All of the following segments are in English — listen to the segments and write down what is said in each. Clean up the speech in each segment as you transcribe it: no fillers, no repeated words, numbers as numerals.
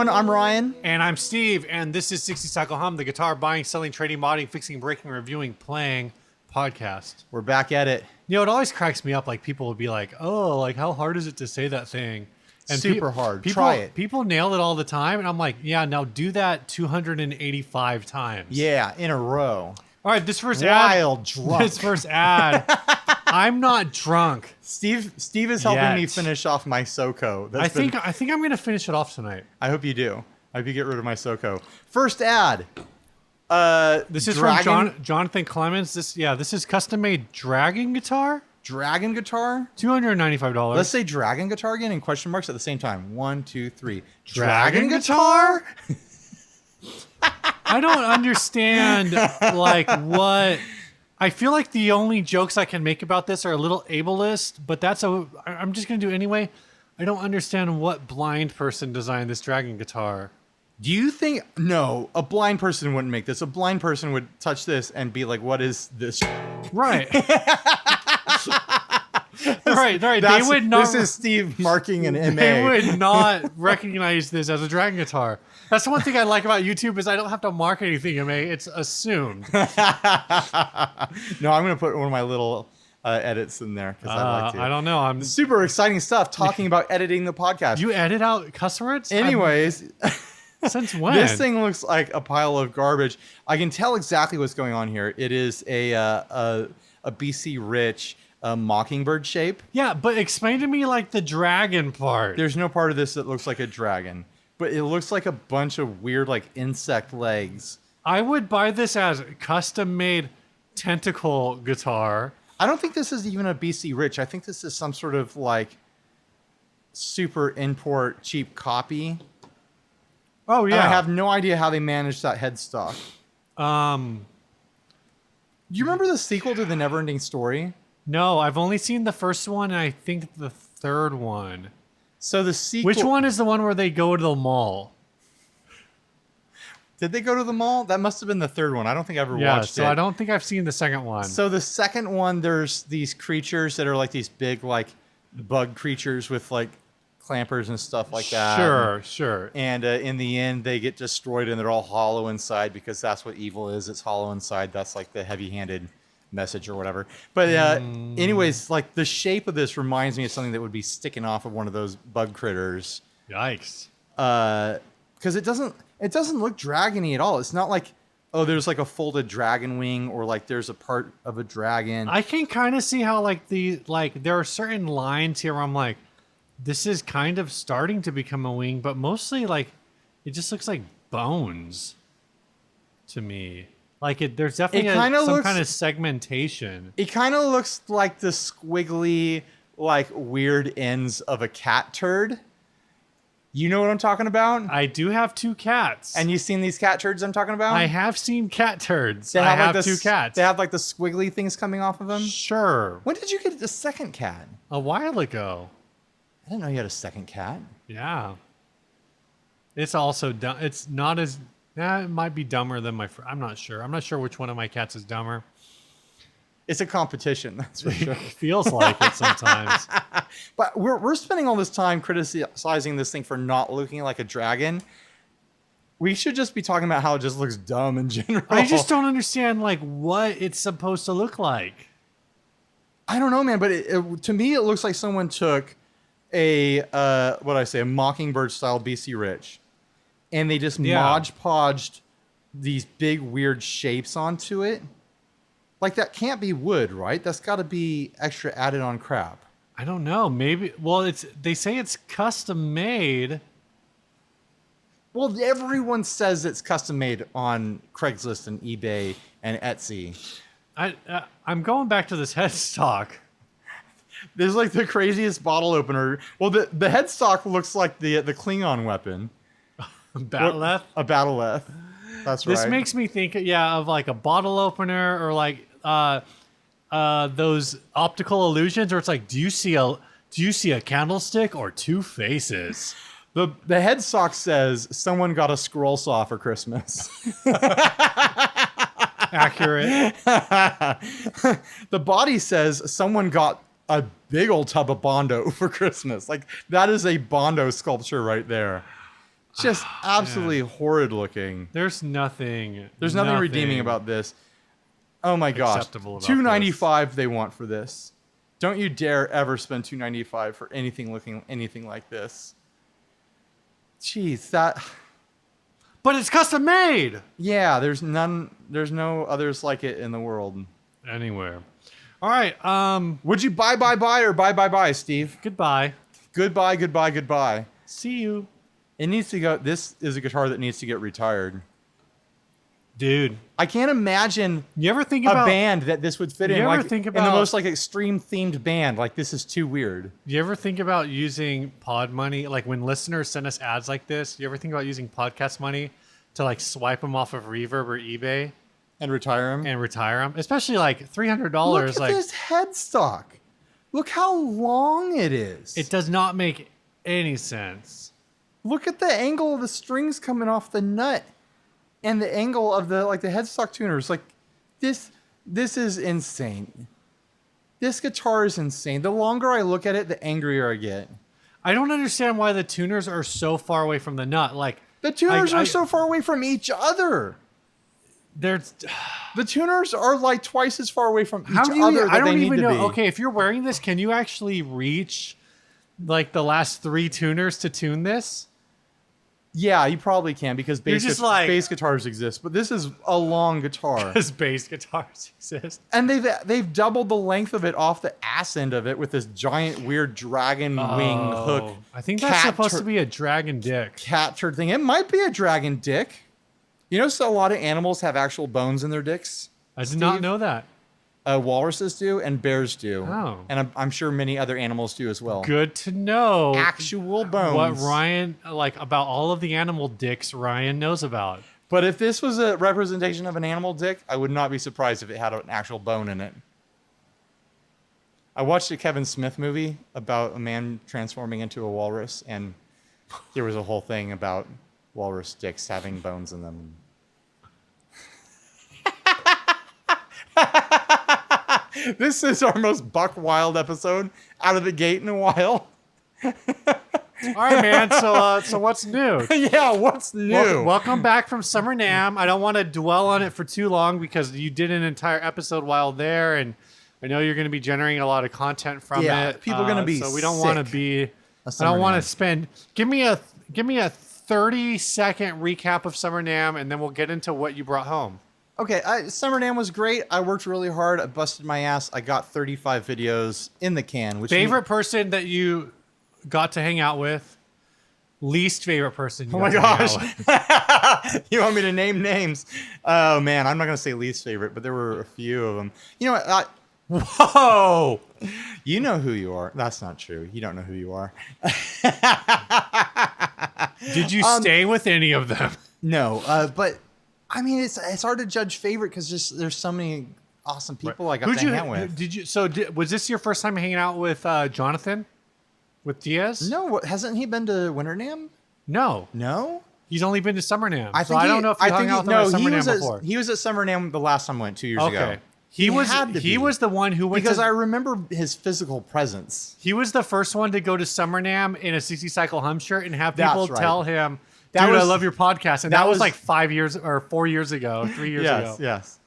everyone. I'm Ryan. And I'm Steve, and this is Thiccc Takamine, the guitar buying, selling, trading, modding, fixing, breaking, reviewing, playing podcast. We're back at it. You know, it always cracks me up. Like, people would be like, oh, like, how hard is it to say that thing? And Super hard. People, Try it. People nail it all the time, and I'm like, yeah, now do that 285 times. Yeah, in a row. All right, this first Wild ad. drunk. This first ad. I'm not drunk. Steve is helping me finish off my SoCo. I think I'm gonna finish it off tonight. I hope you do. I hope you get rid of my SoCo. First ad. This is from Jonathan Clemens. This is custom made Dragon guitar. Dragon guitar. $295. Let's say Dragon guitar again in question marks at the same time. 1, 2, 3. Dragon guitar? I don't understand, like, what... I feel like the only jokes I can make about this are a little ableist, but I'm just going to do it anyway. I don't understand what blind person designed this Dragon guitar. Do you think... No, a blind person wouldn't make this. A blind person would touch this and be like, what is this? Right. Right. They would not... This is Steve marking an MA. They would not recognize this as a Dragon guitar. That's the one thing I like about YouTube is I don't have to mark anything, MA. It's assumed. No, I'm going to put one of my little edits in there because I like to. I don't know. I'm super exciting stuff talking about editing the podcast. You edit out cuss words? Anyways. Since when? This thing looks like a pile of garbage. I can tell exactly what's going on here. It is a BC Rich mockingbird shape. Yeah, but explain to me like the dragon part. There's no part of this that looks like a dragon, but it looks like a bunch of weird like insect legs. I would buy this as custom made tentacle guitar. I don't think this is even a BC Rich. I think this is some sort of like super import cheap copy. Oh yeah. And I have no idea how they managed that headstock. Do you remember the sequel to The Neverending Story? No, I've only seen the first one and I think the third one. So the sequel... Which one is the one where they go to the mall? Did they go to the mall? That must have been the third one. I don't think I ever watched it. So I don't think I've seen the second one. So the second one, there's these creatures that are like these big like bug creatures with like clampers and stuff like that. Sure. And in the end, they get destroyed and they're all hollow inside because that's what evil is. It's hollow inside. That's like the heavy-handed message or whatever. But anyways, like the shape of this reminds me of something that would be sticking off of one of those bug critters. Yikes. Because it doesn't look dragony at all. It's not like, oh, there's like a folded dragon wing or like there's a part of a dragon. I can kind of see how like there are certain lines here where I'm like, this is kind of starting to become a wing, but mostly like it just looks like bones to me. Like there's definitely some kind of segmentation. It kind of looks like the squiggly, like weird ends of a cat turd. You know what I'm talking about? I do have two cats. And you've seen these cat turds I'm talking about? I have seen cat turds. I have two cats. They have like the squiggly things coming off of them? Sure. When did you get the second cat? A while ago. I didn't know you had a second cat. Yeah. It's also dumb. It's not as... it might be dumber than my... I'm not sure. I'm not sure which one of my cats is dumber. It's a competition, that's for sure. It feels like it sometimes. But we're spending all this time criticizing this thing for not looking like a dragon. We should just be talking about how it just looks dumb in general. I just don't understand like what it's supposed to look like. I don't know, man. But to me, it looks like someone took a mockingbird style BC Rich, and they just Mod Podged these big weird shapes onto it. Like that can't be wood, right? That's got to be extra added on crap. I don't know. Maybe. Well, they say it's custom made. Well, everyone says it's custom made on Craigslist and eBay and Etsy. I'm going back to this headstock. There's like the craziest bottle opener. Well, the headstock looks like the Klingon weapon. Bat'leth? A Bat'leth. That's right. This makes me think, of like a bottle opener or like those optical illusions where it's like, do you see a candlestick or two faces? The headstock says someone got a scroll saw for Christmas. Accurate. The body says someone got a big old tub of Bondo for Christmas. Like that is a Bondo sculpture right there. Just absolutely horrid looking. There's nothing. There's nothing redeeming about this. Oh my gosh. Acceptable about $295 they want for this. Don't you dare ever spend $295 for anything looking anything like this. Jeez, that. But it's custom made. Yeah, there's no others like it in the world. Anywhere. All right. Would you buy or buy, Steve? Goodbye. Goodbye. See you. It needs to go. This is a guitar that needs to get retired. Dude. I can't imagine You ever think about a band that this would fit in. You ever Like think in the about- most like extreme themed band. Like this is too weird. You ever think about using pod money? Like when listeners send us ads like this, you ever think about using podcast money to like swipe them off of Reverb or eBay And retire him. and retire them? Especially like $300. Look at Like this headstock. Look how long it is. it does not make any sense. Look at the angle of the strings coming off the nut, and the angle of the headstock tuners. Like this is insane. This guitar is insane. The longer I look at it, the angrier I get. I don't understand why the tuners are so far away from the nut. Like The tuners are so far away from each other. they're The tuners are like twice as far away from each how do you, other than I don't they even need to know. be. Okay, if you're wearing this, can you actually reach like the last 3 tuners to tune this? Yeah, you probably can because You're just like- bass guitars exist, but this is a long guitar. Because bass guitars exist. And they've doubled the length of it off the ass end of it with this giant weird dragon wing hook. I think that's cat supposed tur- to be a dragon dick. cat turd thing. It might be a dragon dick. You know, so a lot of animals have actual bones in their dicks. I did not know that. Walruses do, and bears do. Oh. And I'm sure many other animals do as well. Good to know. Actual bones. What Ryan like about all of the animal dicks Ryan knows about. But if this was a representation of an animal dick, I would not be surprised if it had an actual bone in it. I watched a Kevin Smith movie about a man transforming into a walrus, and there was a whole thing about walrus dicks having bones in them. This is our most buck wild episode out of the gate in a while. All right, man. So what's new? Yeah, what's new? Welcome back from Summer NAMM. I don't want to dwell on it for too long because you did an entire episode while there, and I know you're going to be generating a lot of content from it. People are going to be so we don't want to sick be. of I Summer don't want NAMM. to spend. Give me a 30-second recap of Summer NAMM, and then we'll get into what you brought home. Okay, Summer NAMM was great. I worked really hard. I busted my ass. I got 35 videos in the can. Which Favorite person that you got to hang out with? Least favorite person you Oh my got to hang out gosh. with? You want me to name names? Oh, man. I'm not going to say least favorite, but there were a few of them. You know what? Whoa! You know who you are. That's not true. You don't know who you are. Did you stay with any of them? No, but I mean, it's hard to judge favorite because there's so many awesome people I got to hang out with. Did you? So was this your first time hanging out with Jonathan? With Diaz? No, hasn't he been to Winter NAMM? No. No? He's only been to Summer NAMM. I think I don't know if you hung out with him at Summer NAMM before. He was at Summer NAMM the last time I went 2 years ago. Okay. He was the one who went because to, I remember his physical presence. he was the first one to go to Summer NAMM in a 60 Cycle hum shirt and have people That's right. tell him, That dude, I was- love your podcast. And that that was was- like 5 years or 4 years ago, 3 years ago, Yes.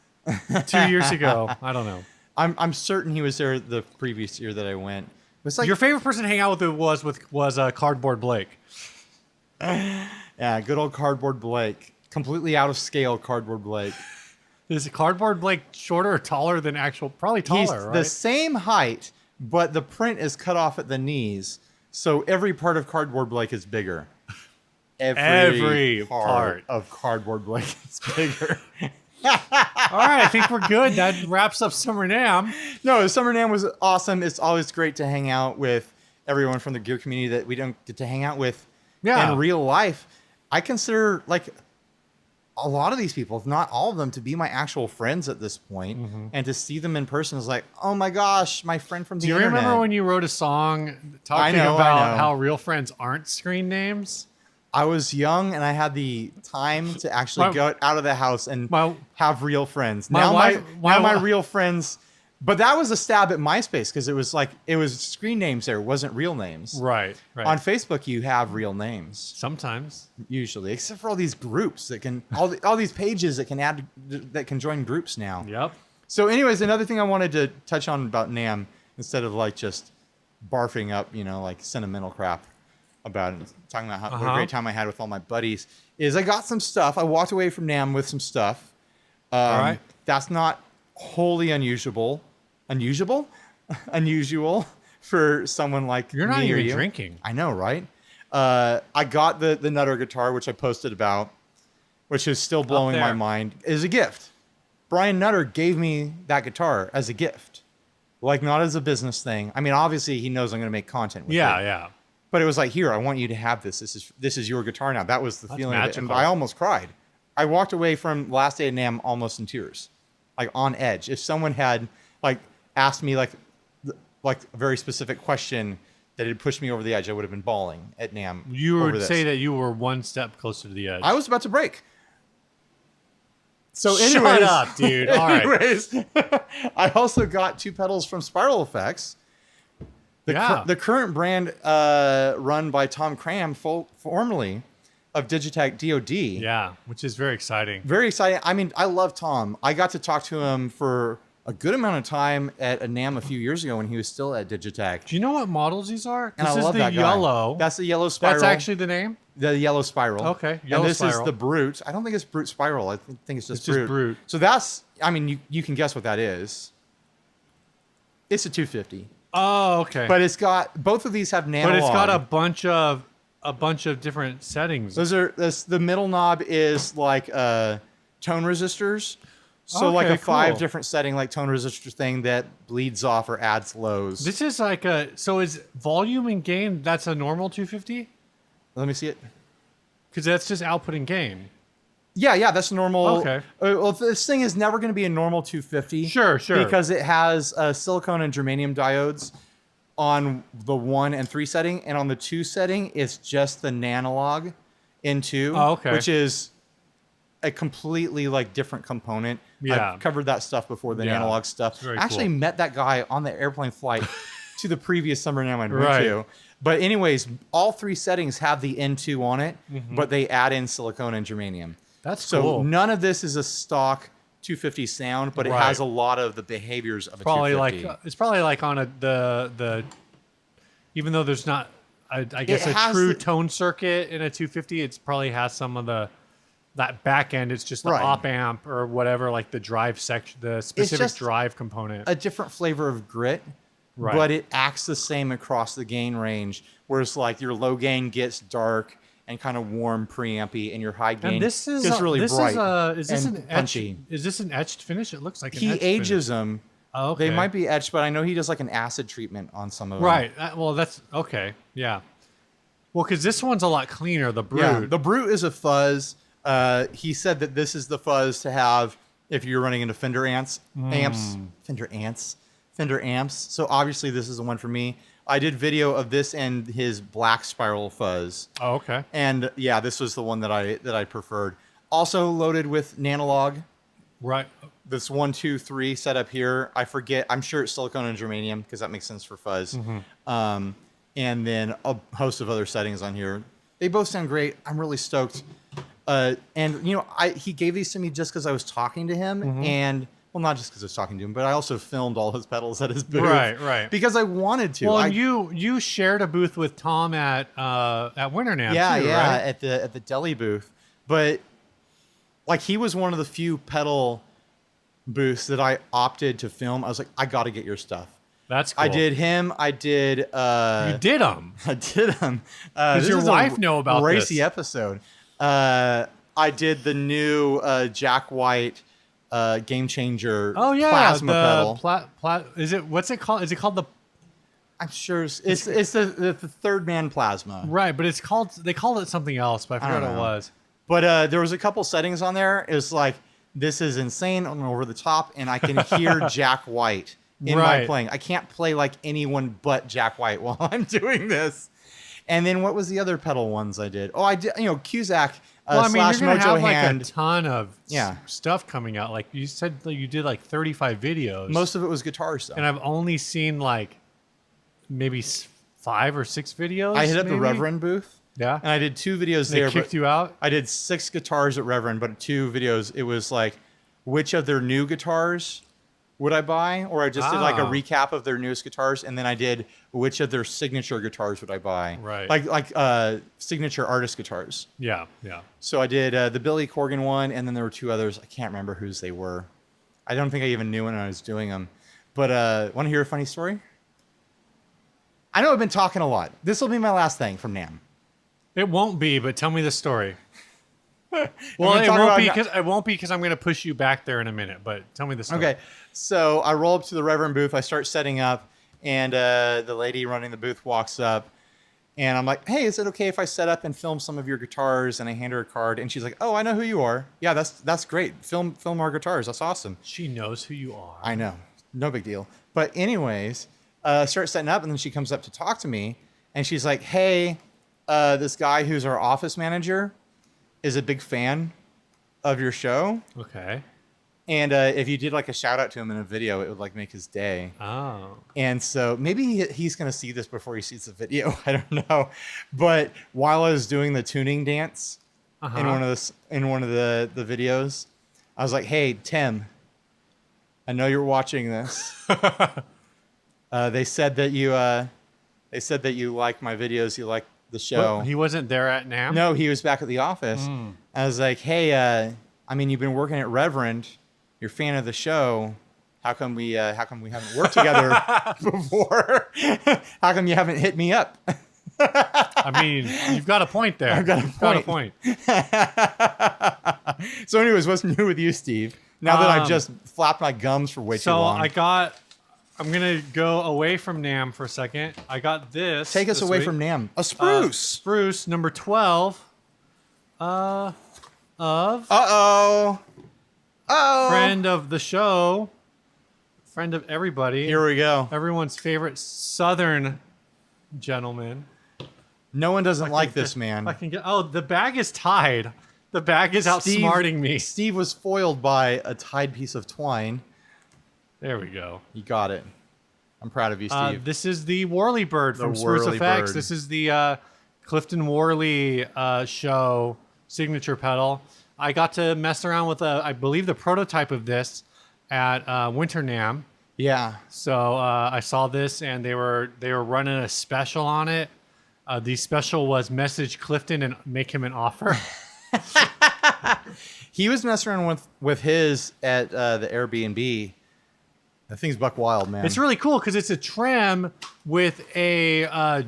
2 years ago. I don't know. I'm certain he was there the previous year that I went. It was like Your favorite person to hang out with was Cardboard Blake. yeah, good old Cardboard Blake. Completely out of scale Cardboard Blake. Is Cardboard Blake shorter or taller than actual? Probably taller, He's right? the same height, but the print is cut off at the knees, so every part of Cardboard Blake is bigger. Every part. of Cardboard Blake is bigger. All right, I think we're good. That wraps up Summer NAMM. No, Summer NAMM was awesome. It's always great to hang out with everyone from the gear community that we don't get to hang out with Yeah. in real life. I consider like a lot of these people, if not all of them, to be my actual friends at this point. And to see them in person is like, oh my gosh, my friend from the Do you internet. remember when you wrote a song talking I know. about how real friends aren't screen names? I was young and I had the time to actually My- go out of the house and my- have real friends. my Now wife- my my- real friends But that was a stab at MySpace because it was screen names there. It wasn't real names. Right. On Facebook, you have real names. Sometimes. Usually, except for all these groups that can, all these pages that can join groups now. Yep. So anyways, another thing I wanted to touch on about NAMM, instead of like just barfing up, like sentimental crap about it, talking about what a great time I had with all my buddies, is I got some stuff. I walked away from NAMM with some stuff. All right. That's not wholly unusual for someone like You're not me or even you. drinking. I know, right? I got the Nutter guitar, which I posted about, which is still blowing my mind, is a gift. Brian Nutter gave me that guitar as a gift, like not as a business thing. I mean, obviously he knows I'm going to make content with it. Yeah. But it was like, here, I want you to have this. This is your guitar now. That was the feeling of it. And I almost cried. I walked away from last day of NAMM almost in tears, like on edge. If someone had like asked me like a very specific question that had pushed me over the edge, I would have been bawling at NAMM. You would say that you were one step closer to the edge. I was about to break. So anyways, shut up, dude. All right. Anyways, I also got 2 pedals from Spiral Effects. The current brand run by Tom Cram, formerly of Digitech DoD. Yeah, which is very exciting. Very exciting. I mean, I love Tom. I got to talk to him for a good amount of time at a NAMM a few years ago when he was still at Digitech. Do you know what models these are? And I love that guy. Yellow. That's the yellow Spiral. That's actually the name? The yellow Spiral. Okay, yellow and this Spiral. Is the Brute. I don't think it's Brute Spiral. I think it's just Brute. So that's, I mean, you can guess what that is. It's a 250. Oh, okay. But it's got, both of these have analog. But it's got a bunch of different settings. The middle knob is like tone resistors. So okay, like a 5 cool. different setting, like tone resistor thing that bleeds off or adds lows. This is like so is volume and gain, that's a normal 250? Let me see it. Because that's just output and gain. Yeah, that's normal. Okay. Well, this thing is never going to be a normal 250. Sure. Because it has silicone and germanium diodes on the 1 and 3 setting, and on the 2 setting, it's just the Nanolog N2, okay. which is a completely like different component. Yeah. I've covered that stuff before, the analog stuff. I actually met that guy on the airplane flight to the previous Summer NAMM I'd went to. But anyways, all 3 settings have the N2 on it, but they add in silicone and germanium. That's so cool. None of this is a stock 250 sound, but it has a lot of the behaviors of a 250. It's probably like on the even though there's not I guess a true tone circuit in a 250, it's probably has some of that back end. It's just the op amp or whatever, like the drive section, the specific drive component. A different flavor of grit, but it acts the same across the gain range. Whereas like your low gain gets dark and kind of warm preampy, and your high gain gets really bright. Is this an punchy. Is this an etched finish? It looks like he ages them. Oh, okay. They might be etched, but I know he does like an acid treatment on some of them. Right. Well, that's okay. Yeah. Well, because this one's a lot cleaner. The Brute. Yeah, the Brute is a fuzz. He said that this is the fuzz to have if you're running into Fender amps. So obviously this is the one for me. I did video of this and his black Spiral fuzz. Oh, okay. And yeah, this was the one that I preferred. Also loaded with Nanolog. Right. This 1, 2, 3 setup here. I forget. I'm sure it's silicone and germanium because that makes sense for fuzz. And then a host of other settings on here. They both sound great. I'm really stoked. And you know, he gave these to me just because I was talking to him, and well, not just because I was talking to him, but I also filmed all his pedals at his booth, right, because I wanted to. Well, and you shared a booth with Tom at Winter NAMM, right? at the Delhi booth, but like he was one of the few pedal booths that I opted to film. I was like, I got to get your stuff. That's cool. I did him. I did. You did him. I did him. Does your wife know about this? Racy episode. I did the new Jack White Game Changer plasma pedal. Is it, what's it called? Is it called the? I'm sure it's the third man plasma. Right, but it's called, they called it something else, but I forgot what it was. But there was a couple settings on there. It was like, this is insane and over the top, and I can hear Jack White in my playing. I can't play like anyone but Jack White while I'm doing this. And then what was the other pedal ones I did? Oh, I did, Cusack Well, I mean, slash you're gonna Mojo have like Hand. a ton of Yeah. stuff coming out. Like you said, that you did like 35 videos. Most of it was guitars, though. and I've only seen like maybe 5 or 6 videos. I hit up the maybe? Reverend booth. Yeah. And I did 2 videos They there. kicked but you out. I did 6 guitars at Reverend, but 2 videos. It was like, which of their new guitars would I buy? Or I just did like a recap of their newest guitars, and then I did which of their signature guitars would I buy? Right. Like signature artist guitars. Yeah. Yeah. So I did the Billy Corgan one, and then there were 2 others. I can't remember whose they were. I don't think I even knew when I was doing them. But want to hear a funny story? I know I've been talking a lot. This will be my last thing from NAMM. It won't be, but tell me the story. Well, gonna it talk won't about- be because it won't be because I'm going to push you back there in a minute. But tell me the story. Okay, so I roll up to the Reverend booth. I start setting up, and the lady running the booth walks up, and I'm like, "Hey, is it okay if I set up and film some of your guitars?" And I hand her a card, and she's like, "Oh, I know who you are. Yeah, that's great. Film our guitars. That's awesome." She knows who you are. I know, no big deal. But anyways, start setting up, and then she comes up to talk to me, and she's like, "Hey, this guy who's our office manager is a big fan of your show. Okay. And if you did like a shout out to him in a video, it would like make his day." Oh. And so maybe he's going to see this before he sees the video. I don't know. But while I was doing the tuning dance in one of the videos, I was like, "Hey, Tim, I know you're watching this. They said that you like my videos, you like the show." What? He wasn't there at NAMM? No, he was back at the office. I was like, "Hey, I mean, you've been working at Reverend. You're a fan of the show. How come we haven't worked together before? How come you haven't hit me up?" I mean, you've got a point there. I've got a You've got a point. So, anyways, what's new with you, Steve? Now that I've just flapped my gums for way too long. I'm going to go away from NAMM for a second. I got this. Take us this away week. from NAMM. A Spruce. Spruce, number 12. Of Uh-oh. friend of the show. Friend of everybody. Here we go. Everyone's favorite Southern gentleman. No one doesn't like this man. I can get. Oh, the bag is tied. The bag is outsmarting me. Steve was foiled by a tied piece of twine. There we go. You got it. I'm proud of you, Steve. This is the Worley Bird from Spruce Whirly Effects. Bird. This is the Clifton Worley show signature pedal. I got to mess around with, I believe, the prototype of this at Winter NAMM. Yeah. So I saw this, and they were running a special on it. The special was message Clifton and make him an offer. He was messing around with his at the Airbnb. That thing's buck wild, man. It's really cool because it's a trem with a,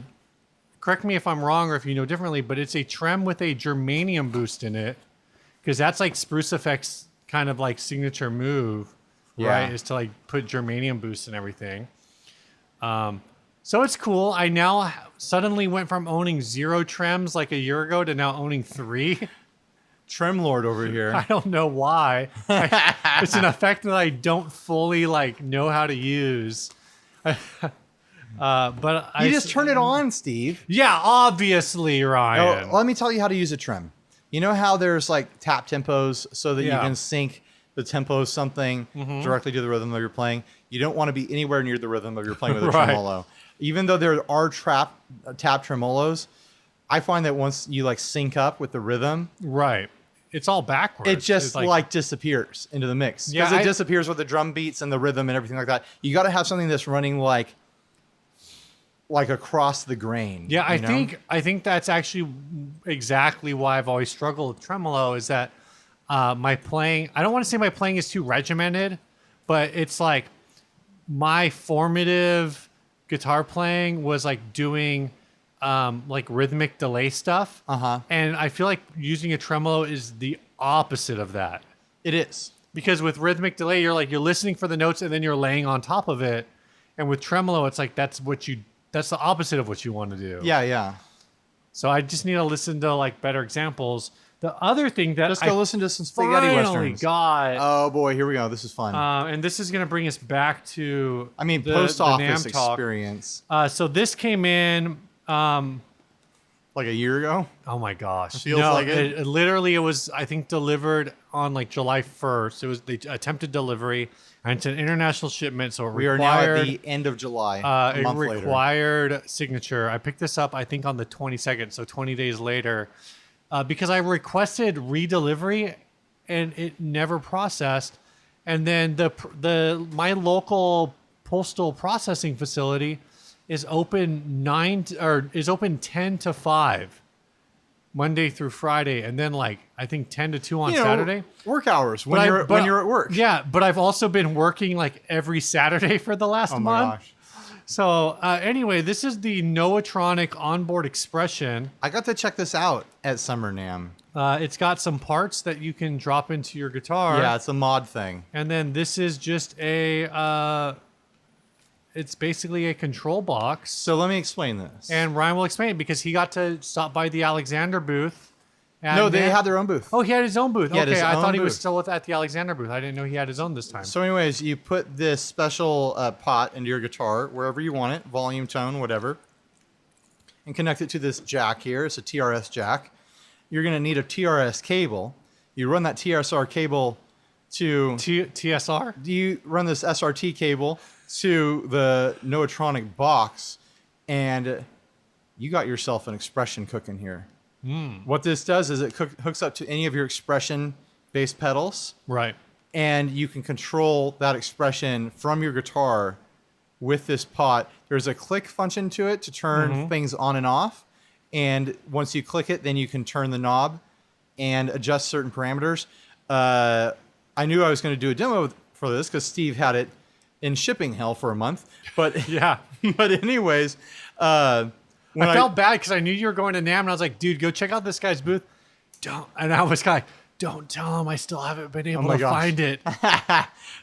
correct me if I'm wrong or if you know differently, but it's a trem with a germanium boost in it. Because that's like Spruce Effects kind of like signature move, right? Is to like put germanium boost and everything. So it's cool. I now suddenly went from owning 0 trems like a year ago to now owning 3. Trem Lord over here. I don't know why. It's an effect that I don't fully like know how to use. But You just turn it on, Steve. Yeah, obviously, Ryan. Oh, let me tell you how to use a trem. You know how there's like tap tempos so that you can sync the tempo of something directly to the rhythm that you're playing? You don't want to be anywhere near the rhythm that you're playing with a Right. tremolo. Even though there are tap tremolos, I find that once you like sync up with the rhythm, Right. It's all backwards. it just It's like disappears into the mix. Yeah, Because it disappears with the drum beats and the rhythm and everything like that. You got to have something that's running like across the grain. Yeah, you know? I think that's actually exactly why I've always struggled with tremolo is that my playing, I don't want to say my playing is too regimented, but it's like my formative guitar playing was like doing like rhythmic delay stuff. And I feel like using a tremolo is the opposite of that. It is. Because with rhythmic delay, you're listening for the notes and then you're laying on top of it. And with tremolo, it's like that's the opposite of what you want to do. Yeah, yeah. So I just need to listen to like better examples. The other thing that Just go listen to some spaghetti finally westerns. got, Oh boy, here we go. This is fun. and this is going to bring us back to I mean, the post office NAMM talk. experience. So this came in Like a year ago? Oh my gosh! Feels like it. Literally, it was I think delivered on like July 1st. It was the attempted delivery, and it's an international shipment, so We are now at the end of July. A it month later. required signature. I picked this up I think on the 22nd, so 20 days later, because I requested redelivery, and it never processed. And then my local postal processing facility is open 10 to 5 Monday through Friday, and then like I think 10 to 2 on Saturday. Work hours when you're at work. Yeah, but I've also been working like every Saturday for the last month. Oh my gosh. So anyway, this is the Noatronic onboard expression. I got to check this out at Summer NAMM. It's got some parts that you can drop into your guitar. Yeah, it's a mod thing. And then this is just it's basically a control box. So let me explain this. And Ryan will explain it because he got to stop by the Alexander booth. No, they had their own booth. Oh, he had his own booth. Okay, I thought he was booth. still at the Alexander booth. I didn't know he had his own this time. So anyways, you put this special pot into your guitar, wherever you want it, volume, tone, whatever, and connect it to this jack here. It's a TRS jack. You're going to need a TRS cable. You run that TSR cable to... TSR? You run this SRT cable to the Noatronic box, and you got yourself an expression cooking here. What this does is it hooks up to any of your expression-based pedals. Right. And you can control that expression from your guitar with this pot. There's a click function to it to turn things on and off. And once you click it, then you can turn the knob and adjust certain parameters. I knew I was going to do a demo for this because Steve had it in shipping hell for a month. But yeah. But anyways, I felt bad because I knew you were going to NAMM, and I was like, dude, go check out this guy's booth. And I was like, don't tell him I still haven't been able to find it.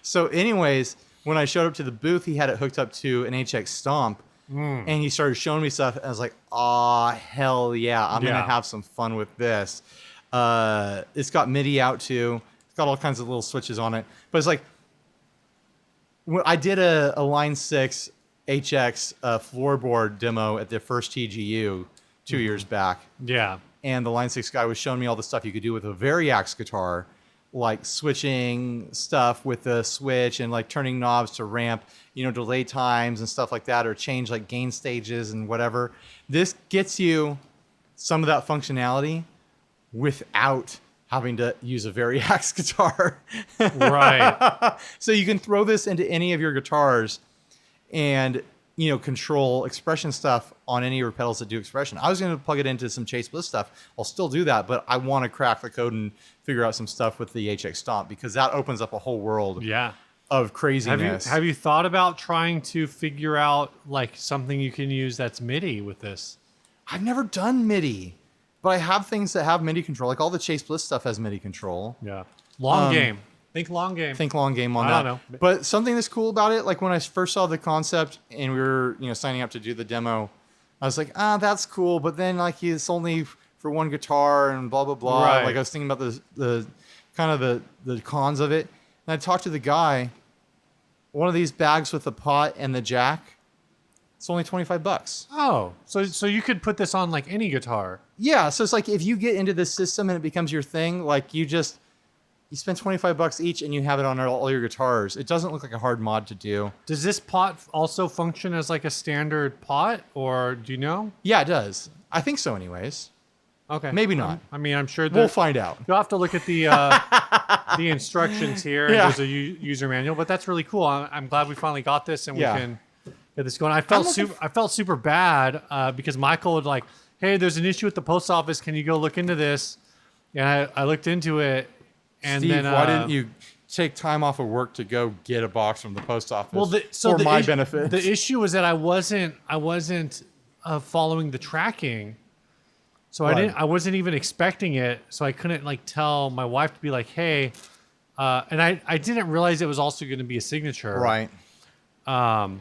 So anyways, when I showed up to the booth, he had it hooked up to an HX Stomp. And he started showing me stuff. And I was like, "Oh hell yeah! I'm gonna have some fun with this." It's got MIDI out too. It's got all kinds of little switches on it. But it's like, when I did a Line 6 HX floorboard demo at the first TGU 2 years back. Yeah. And the Line 6 guy was showing me all the stuff you could do with a Variax guitar, like switching stuff with the switch and like turning knobs to ramp, delay times and stuff like that, or change like gain stages and whatever. This gets you some of that functionality without having to use a Variax guitar. Right. So you can throw this into any of your guitars and control expression stuff on any of your pedals that do expression. I was going to plug it into some Chase Bliss stuff. I'll still do that, but I want to crack the code and figure out some stuff with the HX Stomp because that opens up a whole world of craziness. Have you thought about trying to figure out like something you can use that's MIDI with this? I've never done MIDI, but I have things that have MIDI control. Like all the Chase Bliss stuff has MIDI control. Yeah. Long game. Think long game. Think long game on that. I don't know. But something that's cool about it, like when I first saw the concept and we were, signing up to do the demo, I was like, that's cool. But then like it's only for one guitar and blah, blah, blah. Right. Like I was thinking about the kind of the cons of it. And I talked to the guy, one of these bags with the pot and the jack, it's only $25. Oh, so you could put this on like any guitar. Yeah. So it's like, if you get into this system and it becomes your thing, like you spend $25 each and you have it on all your guitars. It doesn't look like a hard mod to do. Does this pot also function as like a standard pot, or do you know? Yeah, it does. I think so anyways. Okay. Maybe not. I'm sure we'll find out. You'll have to look at the the instructions here. Yeah. There's a user manual, but that's really cool. I'm glad we finally got this and we can get this going. I felt super bad because Michael would like, hey, there's an issue with the post office. Can you go look into this? And I looked into it. And Steve, then, why didn't you take time off of work to go get a box from the post office for the my benefit? The issue was that I wasn't following the tracking, so Right. I wasn't even expecting it, so I couldn't like tell my wife to be like, hey, and I didn't realize it was also going to be a signature, Right. And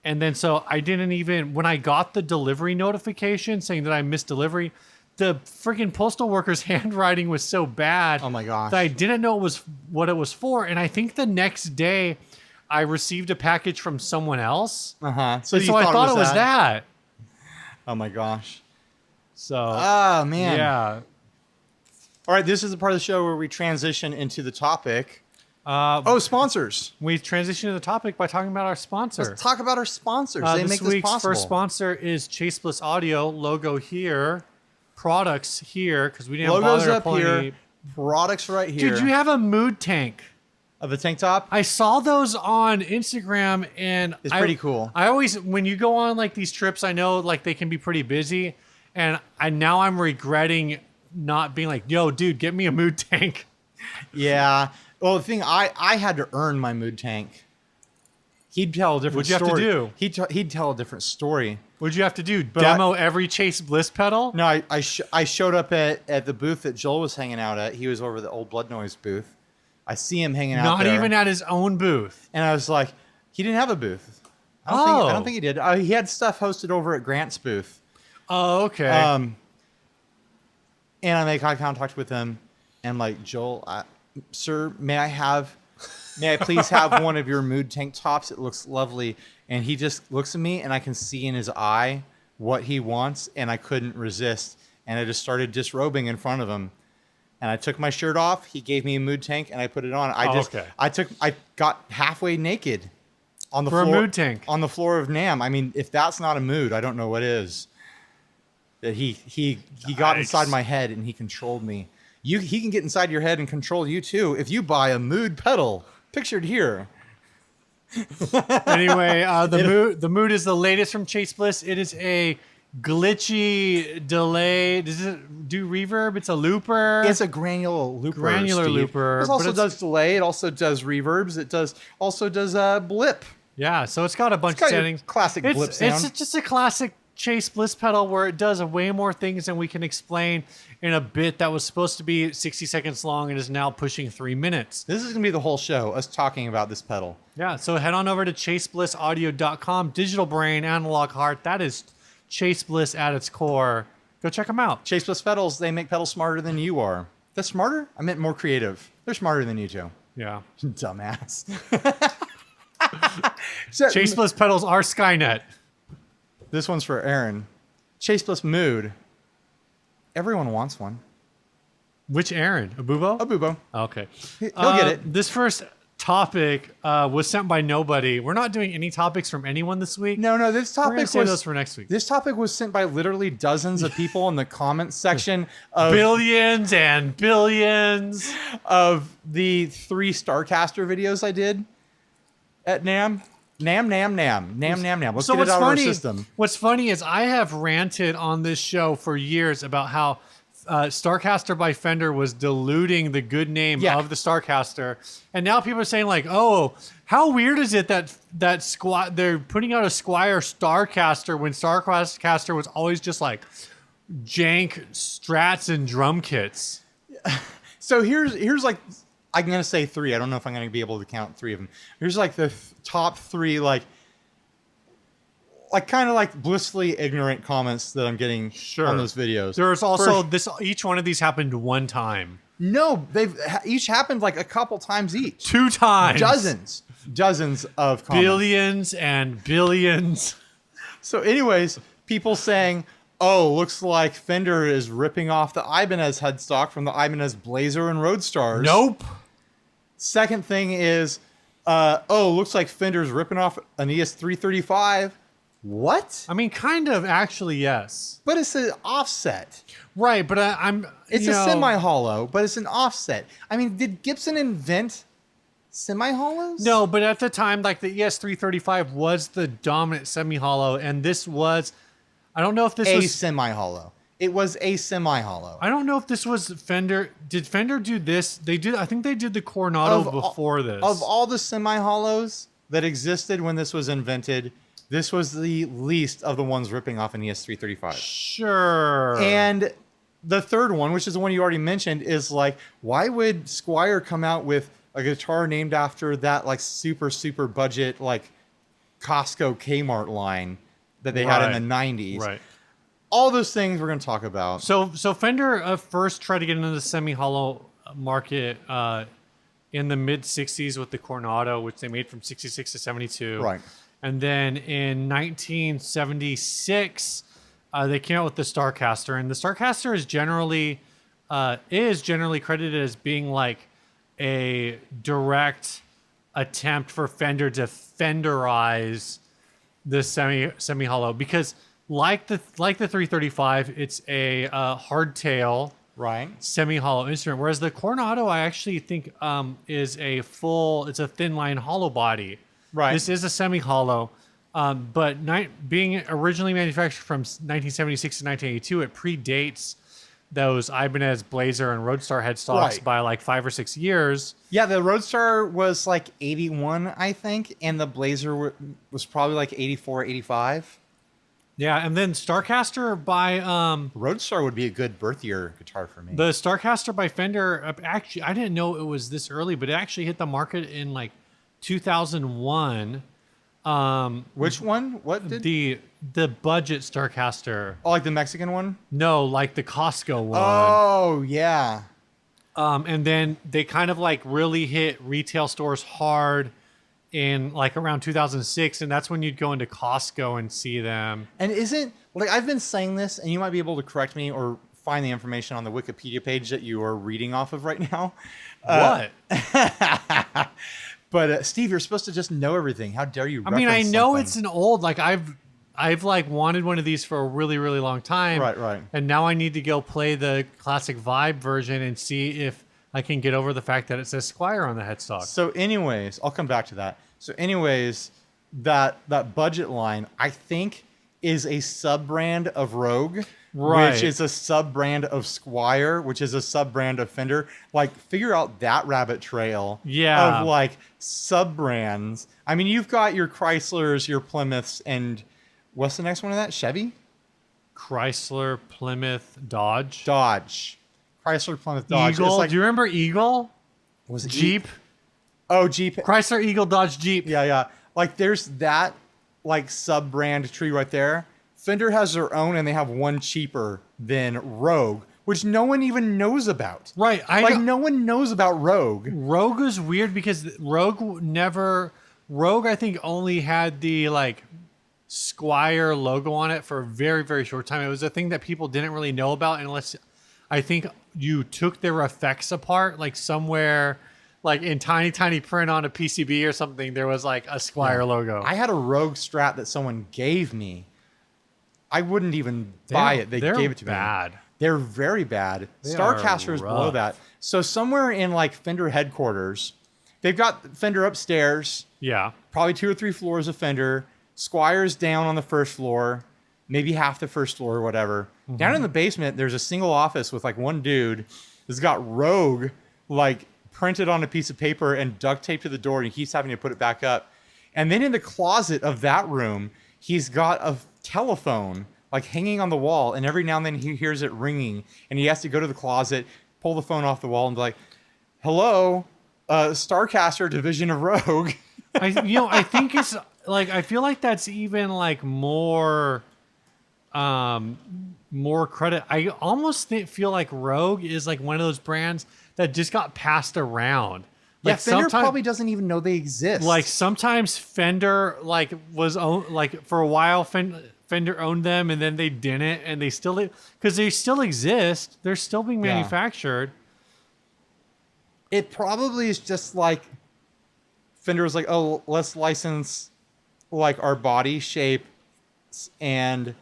then so I didn't even, when I got the delivery notification saying that I missed delivery, the freaking postal worker's handwriting was so bad. Oh my gosh. That I didn't know what it was for. And I think the next day I received a package from someone else. Uh-huh. So I thought it was that. Oh my gosh. So, Oh, man. yeah. All right, this is the part of the show where we transition into the topic. Sponsors. We transition to the topic by talking about our sponsor. Let's talk about our sponsors. They This make this week's possible. first sponsor is Chase Bliss Audio. Logo here, products here, because we didn't Logos bother to up pull here, any. products right here. Dude, you have a mood tank. Of the tank top? I saw those on Instagram, and It's pretty cool. I always, when you go on like these trips, I know like they can be pretty busy, and now I'm regretting not being like, yo, dude, get me a mood tank. Yeah. Well, the thing, I had to earn my mood tank. He'd tell a different What'd you story. have to do? He'd tell a different story. What'd you have to do? But Demo every Chase Bliss pedal? No, I showed up at the booth that Joel was hanging out at. He was over the old Blood Noise booth. I see him hanging out Not there. even at his own booth. And I was like, he didn't have a booth. I don't think he did. He had stuff hosted over at Grant's booth. Oh, okay. And I make eye contact with him, and like, Joel, sir, may I please have one of your mood tank tops? It looks lovely. And he just looks at me, and I can see in his eye what he wants, and I couldn't resist. And I just started disrobing in front of him. And I took my shirt off. He gave me a mood tank, and I put it on. I got halfway naked on the For floor. a mood tank. On the floor of NAMM. I mean, if that's not a mood, I don't know what is. That he got inside my head and he controlled me. He can get inside your head and control you too if you buy a mood pedal pictured here. Anyway, the mood is the latest from Chase Bliss. It is a glitchy delay. Does it do reverb? It's a looper. It's a granular looper. Granular Steve. looper, It also but does delay. It also does reverbs. It also does blip. Yeah, so it's got a bunch It's got of your settings. classic blip sound. It's just a classic Chase Bliss pedal where it does way more things than we can explain in a bit that was supposed to be 60 seconds long and is now pushing 3 minutes. This is going to be the whole show, us talking about this pedal. Yeah, so head on over to chaseblisaudio.com. Digital brain, analog heart. That is Chase Bliss at its core. Go check them out. Chase Bliss pedals, they make pedals smarter than you are. That's smarter? I meant more creative. They're smarter than you two. Yeah. Dumbass. Chase Bliss pedals are Skynet. This one's for Aaron. Chase Bliss mood. Everyone wants one. Which Aaron? Abubo? Abubo. Okay. He'll get it. This first topic was sent by nobody. We're not doing any topics from anyone this week. No, this We're going topic to save those for next week. This topic was sent by literally dozens of people in the comments section of Billions and billions. of the 3 Starcaster videos I did at NAMM. NAMM. Let's So get it out of our system. What's funny is I have ranted on this show for years about how Starcaster by Fender was diluting the good name of the Starcaster, and now people are saying like, "Oh, how weird is it that they're putting out a Squier Starcaster when Starcaster was always just like jank strats and drum kits." So here's like, I'm gonna say 3. I don't know if I'm gonna be able to count 3 of them. Here's like the top 3 like kind of like blissfully ignorant comments that I'm getting on those videos. There's also each one of these happened one time. No, they've each happened like a couple times each. 2 times. Dozens of comments. Billions and billions. So anyways, people saying, oh, looks like Fender is ripping off the Ibanez headstock from the Ibanez Blazer and Roadstars. Nope. Second thing is, looks like Fender's ripping off an ES335. What? I mean, kind of, actually, yes. But it's an offset. Right, but It's a semi-hollow, but it's an offset. I mean, did Gibson invent semi-hollows? No, but at the time, like the ES335 was the dominant semi-hollow, and this was, I don't know if this was semi-hollow. It was a semi-hollow. I don't know if this was Fender. Did Fender do this? They did. I think they did the Coronado before this. Of all the semi-hollows that existed when this was invented, this was the least of the ones ripping off an ES335. Sure. And the third one, which is the one you already mentioned, is like, why would Squier come out with a guitar named after that like super budget like Costco Kmart line that they had in the 90s? Right. All those things we're going to talk about. So Fender first tried to get into the semi-hollow market in the mid 60s with the Coronado, which they made from 66 to 72. Right. And then in 1976, they came out with the Starcaster, and the Starcaster is generally credited as being like a direct attempt for Fender to Fenderize the semi hollow, because like the 335, it's a hardtail Right. semi hollow instrument, whereas the Coronado I actually think is it's a thin line hollow body. Right. This is a semi hollow, but being originally manufactured from 1976 to 1982, it predates those Ibanez Blazer and Roadstar headstocks Right. by like 5 or 6 years. Yeah, the Roadstar was like 81, I think, and the Blazer was probably like 84, 85. Yeah, and then Starcaster by Roadstar would be a good birth year guitar for me. the Starcaster by Fender. Actually, I didn't know it was this early, but it actually hit the market in like 2001. Which one? What did? The budget Starcaster? Oh, like the Mexican one? No, like the Costco one. Oh, yeah. And then they kind of like really hit retail stores hard in like around 2006, and that's when you'd go into Costco and see them. And I've been saying this, and you might be able to correct me or find the information on the Wikipedia page that you are reading off of right now. What? But Steve, you're supposed to just know everything. How dare you? I mean, I reference know something? it's an old, like I've like wanted one of these for a really, really long time. Right. And now I need to go play the classic Vibe version and see if I can get over the fact that it says Squire on the headstock. So anyways, I'll come back to that. So anyways, that budget line, I think, is a sub-brand of Rogue, Right. which is a sub-brand of Squire, which is a sub-brand of Fender. Like, figure out that rabbit trail Yeah. of, like, sub-brands. I mean, you've got your Chryslers, your Plymouths, and what's the next one of that? Chevy? Chrysler, Plymouth, Dodge. Dodge. Chrysler, Plymouth, Dodge. Eagle. It's like, Do you remember Eagle? was it Jeep. Oh, Jeep. Chrysler, Eagle, Dodge, Jeep. Yeah. Like, there's that, like, sub-brand tree right there. Fender has their own, and they have one cheaper than Rogue, which no one even knows about. Right. No one knows about Rogue. Rogue is weird because Rogue, I think, only had the like Squire logo on it for a very, very short time. It was a thing that people didn't really know about unless I think you took their effects apart, like somewhere like in tiny, tiny print on a PCB or something, there was like a Squire logo. I had a Rogue Strat that someone gave me. I wouldn't even buy it. They gave it to me. Bad. They're very bad. They Starcaster is are below rough. that. So somewhere in like Fender headquarters, they've got Fender upstairs, Yeah. probably 2 or 3 floors of Fender. Squire's down on the first floor, maybe half the first floor or whatever. Mm-hmm. Down in the basement, there's a single office with like one dude that's got Rogue like printed on a piece of paper and duct taped to the door, and he keeps having to put it back up. And then in the closet of that room, he's got a telephone like hanging on the wall, and every now and then he hears it ringing, and he has to go to the closet, pull the phone off the wall, and be like, "Hello, Starcaster division of Rogue." I think it's like, I feel like that's even like more credit. I almost feel like Rogue is like one of those brands that just got passed around. Yeah, Like Fender sometime- probably doesn't even know they exist. Like sometimes Fender like was like for a while Fender owned them, and then they didn't, and they still, because they still exist. They're still being Yeah. manufactured. it probably is just like Fender was like, "Oh, let's license like our body shape and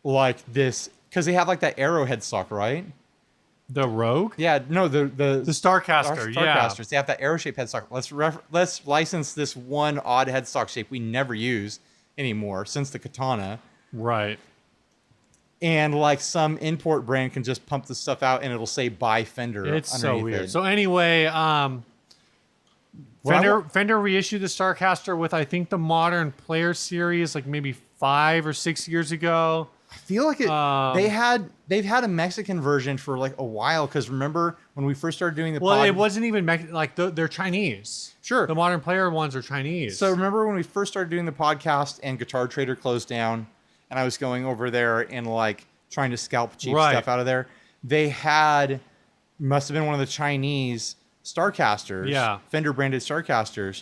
like this," because they have like that arrowhead stock, right? The Rogue, Yeah, no, the Starcaster, yeah. Starcasters. They have that arrow shape headstock. Let's license this one odd headstock shape we never use anymore since the Katana. Right. And like some import brand can just pump the stuff out and it'll say "by Fender." It's so underneath weird. it. So anyway, Well, Fender reissued the Starcaster with, I think, the Modern Player series like maybe 5 or 6 years ago. I feel like they've had a Mexican version for like a while, because remember when we first started doing the Well, pod, it wasn't even they're Chinese. Sure. The Modern Player ones are Chinese. So remember when we first started doing the podcast and Guitar Trader closed down, and I was going over there and like trying to scalp cheap Right. stuff out of there. They must have been one of the Chinese Starcasters, Yeah. Fender branded Starcasters.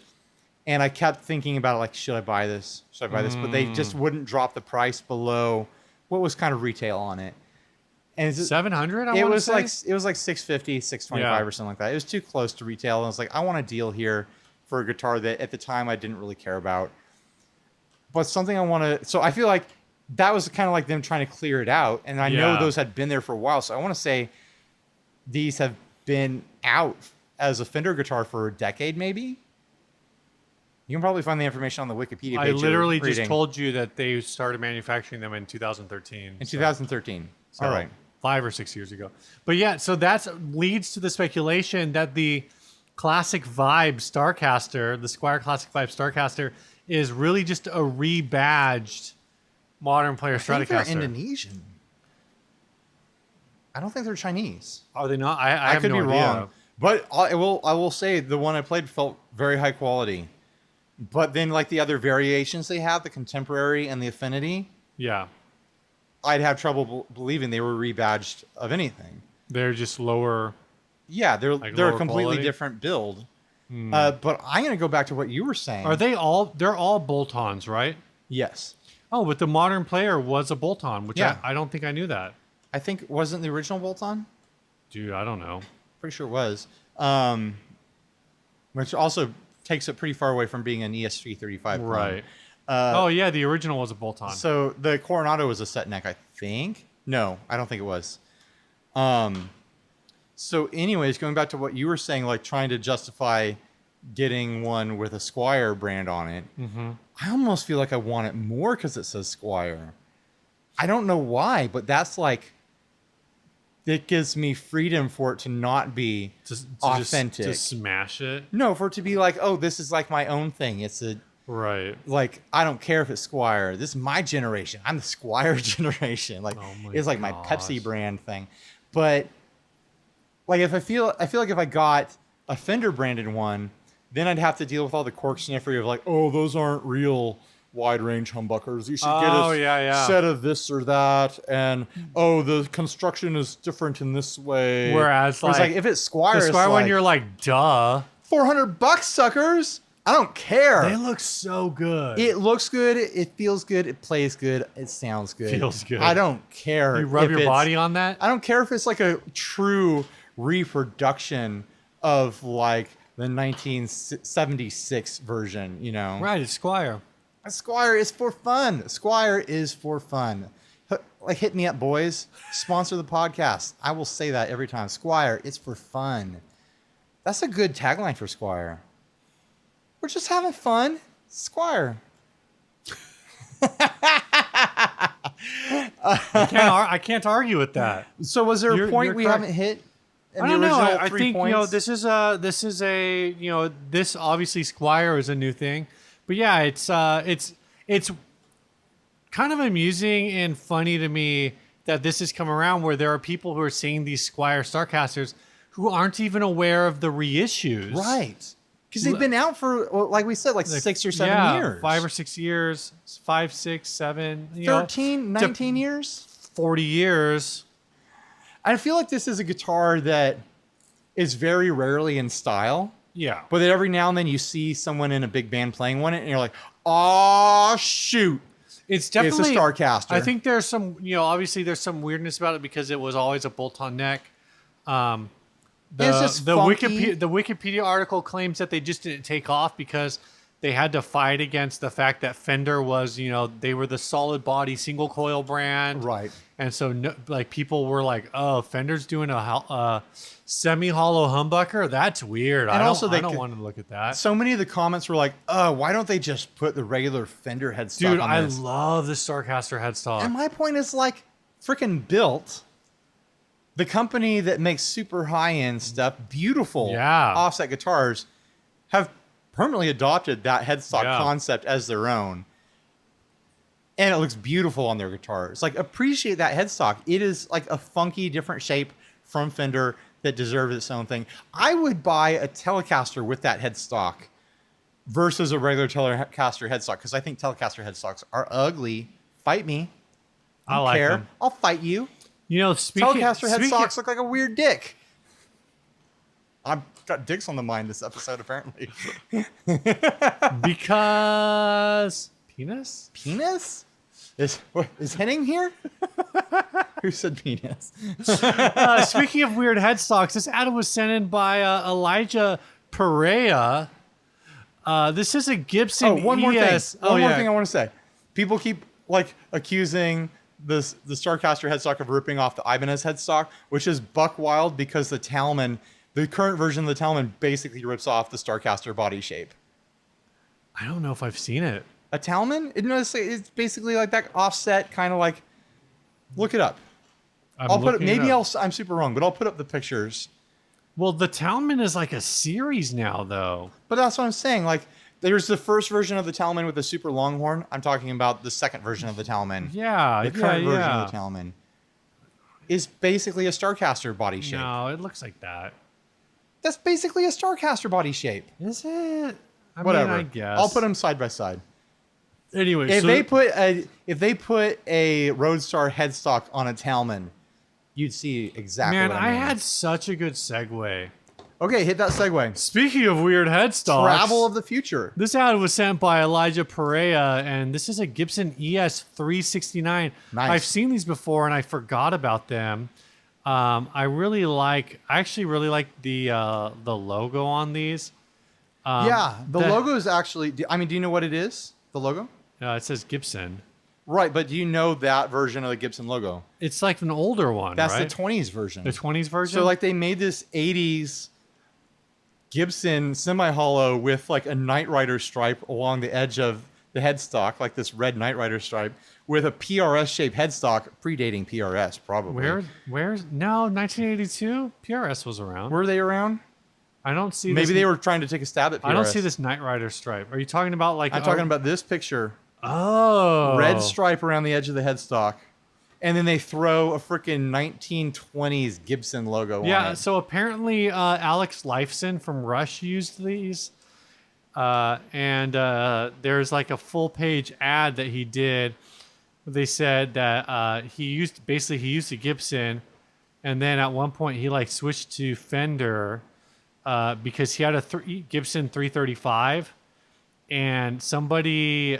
And I kept thinking about it, like, should I buy this? Should I buy this? But they just wouldn't drop the price below what was kind of retail on it. And 700. it was like 650, 625 Yeah. or something like that. It was too close to retail. And I was like, I want a deal here for a guitar that at the time I didn't really care about. But something I want to... So I feel like that was kind of like them trying to clear it out. And I know those had been there for a while. So I want to say these have been out as a Fender guitar for a decade, maybe. You can probably find the information on the Wikipedia page. I literally just told you that they started manufacturing them in 2013. In 2013. So All right. 5 or 6 years ago. But yeah, so that leads to the speculation that the Classic Vibe Starcaster, the Squier Classic Vibe Starcaster, is really just a rebadged modern player Stratocaster. I think they're Indonesian. I don't think they're Chinese. Are they not? I have could no be idea. wrong. But I will say the one I played felt very high quality. But then like the other variations they have, the Contemporary and the Affinity, Yeah. I'd have trouble believing they were rebadged of anything. They're just lower. Yeah, they're lower a completely quality? different build. But I'm going to go back to what you were saying. Are they all? They're all bolt-ons, right? Yes. Oh, but the modern player was a bolt-on, which Yeah. I don't think I knew that. I think, wasn't the original bolt-on? Dude, I don't know. Pretty sure it was. Which also takes it pretty far away from being an ES335 clone. Right. Oh, yeah, the original was a bolt-on. So the Coronado was a set neck, I think. No, I don't think it was. So anyways, going back to what you were saying, like trying to justify getting one with a Squier brand on it, I almost feel like I want it more because it says Squier. I don't know why, but that's like, it gives me freedom for it to not be authentic. To smash it. No, for it to be like, oh, this is like my own thing. It's a... Right. Like, I don't care if it's Squier. This is my generation. I'm the Squier generation. Like, it's like my Pepsi brand thing. But like, if I feel like if I got a Fender branded one, then I'd have to deal with all the cork sniffery of like, oh, those aren't real wide range humbuckers. You should get a set of this or that, and oh, the construction is different in this way. Whereas like if it's Squier, the Squier one, you're like, duh. $400, suckers. I don't care. They look so good. It looks good. It feels good. It plays good. It sounds good. Feels good. I don't care. You rub your body on that? I don't care if it's like a true reproduction of like the 1976 version, you know? Right, it's Squier. A Squier is for fun. Squier is for fun. Like, hit me up, boys. Sponsor the podcast. I will say that every time. Squier, it's for fun. That's a good tagline for Squier. We're just having fun. Squier. I can't argue with that. So was there a point we correct. haven't hit? I don't know. I think this is a this obviously Squier is a new thing, but yeah, it's kind of amusing and funny to me that this has come around where there are people who are seeing these Squier Starcasters who aren't even aware of the reissues, right? Because they've been out for, like we said, like 6 or 7 years. 5 or 6 years, 5, 6, 7, 13, 19 years, 40 years. I feel like this is a guitar that is very rarely in style. Yeah. But that every now and then you see someone in a big band playing one, and you're like, oh, shoot. It's definitely a Starcaster. I think there's some, obviously there's some weirdness about it because it was always a bolt-on neck. The Wikipedia article claims that they just didn't take off because they had to fight against the fact that Fender was, they were the solid body single coil brand. Right. And so people were like, oh, Fender's doing a semi-hollow humbucker? That's weird. And I don't they want to look at that. So many of the comments were like, oh, why don't they just put the regular Fender headstock Dude, on I this? love the Starcaster headstock. And my point is like, freaking Built, the company that makes super high-end stuff, beautiful offset guitars, have permanently adopted that headstock concept as their own. And it looks beautiful on their guitars. Like, appreciate that headstock. It is like a funky, different shape from Fender that deserves its own thing. I would buy a Telecaster with that headstock versus a regular Telecaster headstock because I think Telecaster headstocks are ugly. Fight me. I don't care. Them. I'll fight you. Telecaster headstalks look like a weird dick. I've got dicks on the mind this episode, apparently. Because penis? Penis? Is Henning here? Who said penis? Speaking of weird headstocks, this ad was sent in by Elijah Perea. This is a Gibson ES. One more thing I want to say. People keep like accusing the Starcaster headstock of ripping off the Ibanez headstock, which is buck wild because the current version of the Talman basically rips off the Starcaster body shape. I don't know if I've seen it. A Talman? It's basically like that offset kind of like. Look it up. I'm super wrong, but I'll put up the pictures. Well, the Talman is like a series now, though. But that's what I'm saying. Like, there's the first version of the Talman with the super long horn. I'm talking about the second version of the Talman. Yeah, the current version of the Talman is basically a Starcaster body shape. No, it looks like that. That's basically a Starcaster body shape. Is it? Whatever. I guess. I'll put them side by side. Anyway, if they put a Roadstar headstock on a Talman, you'd see exactly. Man, what I mean. had such a good segue. Okay, hit that segue. Speaking of weird headstocks, Travel of the future. This ad was sent by Elijah Perea, and this is a Gibson ES369. Nice. I've seen these before, and I forgot about them. I actually really like the logo on these. The logo is actually. Do you know what it is? The logo? It says Gibson. Right, but do you know that version of the Gibson logo? It's like an older one, That's right? the 20s version. The 20s version? So like they made this 80s Gibson semi-hollow with like a Knight Rider stripe along the edge of the headstock, like this red Knight Rider stripe with a PRS-shaped headstock, predating PRS probably. Where's 1982? PRS was around. Were they around? I don't see Maybe they were trying to take a stab at PRS. I don't see this Knight Rider stripe. Are you talking about like... I'm talking about this picture. Oh. Red stripe around the edge of the headstock. And then they throw a freaking 1920s Gibson logo on it. Yeah, so apparently Alex Lifeson from Rush used these. And there's like a full page ad that he did. They said that he used a Gibson. And then at one point he like switched to Fender because he had a Gibson 335. And somebody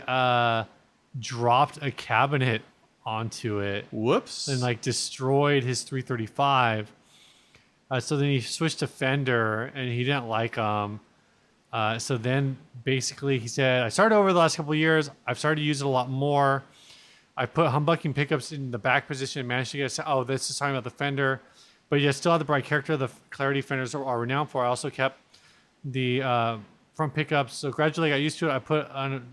dropped a cabinet onto it. Whoops. And like destroyed his 335. So then he switched to Fender and he didn't like them. So then basically he said, I started over the last couple of years. I've started to use it a lot more. I put humbucking pickups in the back position and managed to get, this is talking about the Fender. But you still have the bright character the clarity Fenders are renowned for. I also kept the front pickups. So gradually I got used to it. I put on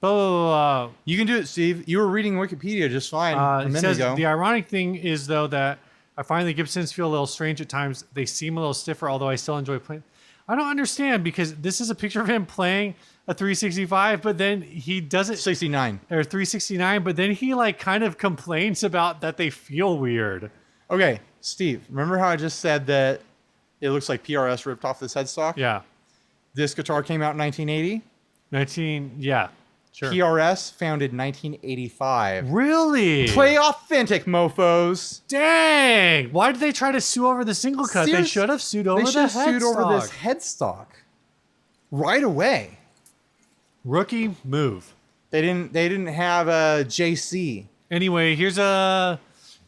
blah, blah, blah. You can do it, Steve. You were reading Wikipedia just fine a minute ago. The ironic thing is, though, that I find the Gibsons feel a little strange at times. They seem a little stiffer, although I still enjoy playing. I don't understand because this is a picture of him playing a 365, but then he doesn't... 69. Or 369, but then he like kind of complains about that they feel weird. Okay, Steve, remember how I just said that it looks like PRS ripped off this headstock? Yeah. This guitar came out in 1980? Yeah. Sure. PRS founded 1985. Really? Play authentic, mofos. Dang! Why did they try to sue over the single cut? They should have sued over the headstock. They should have sued over this headstock right away. Rookie move. They didn't have a JC. Anyway, here's a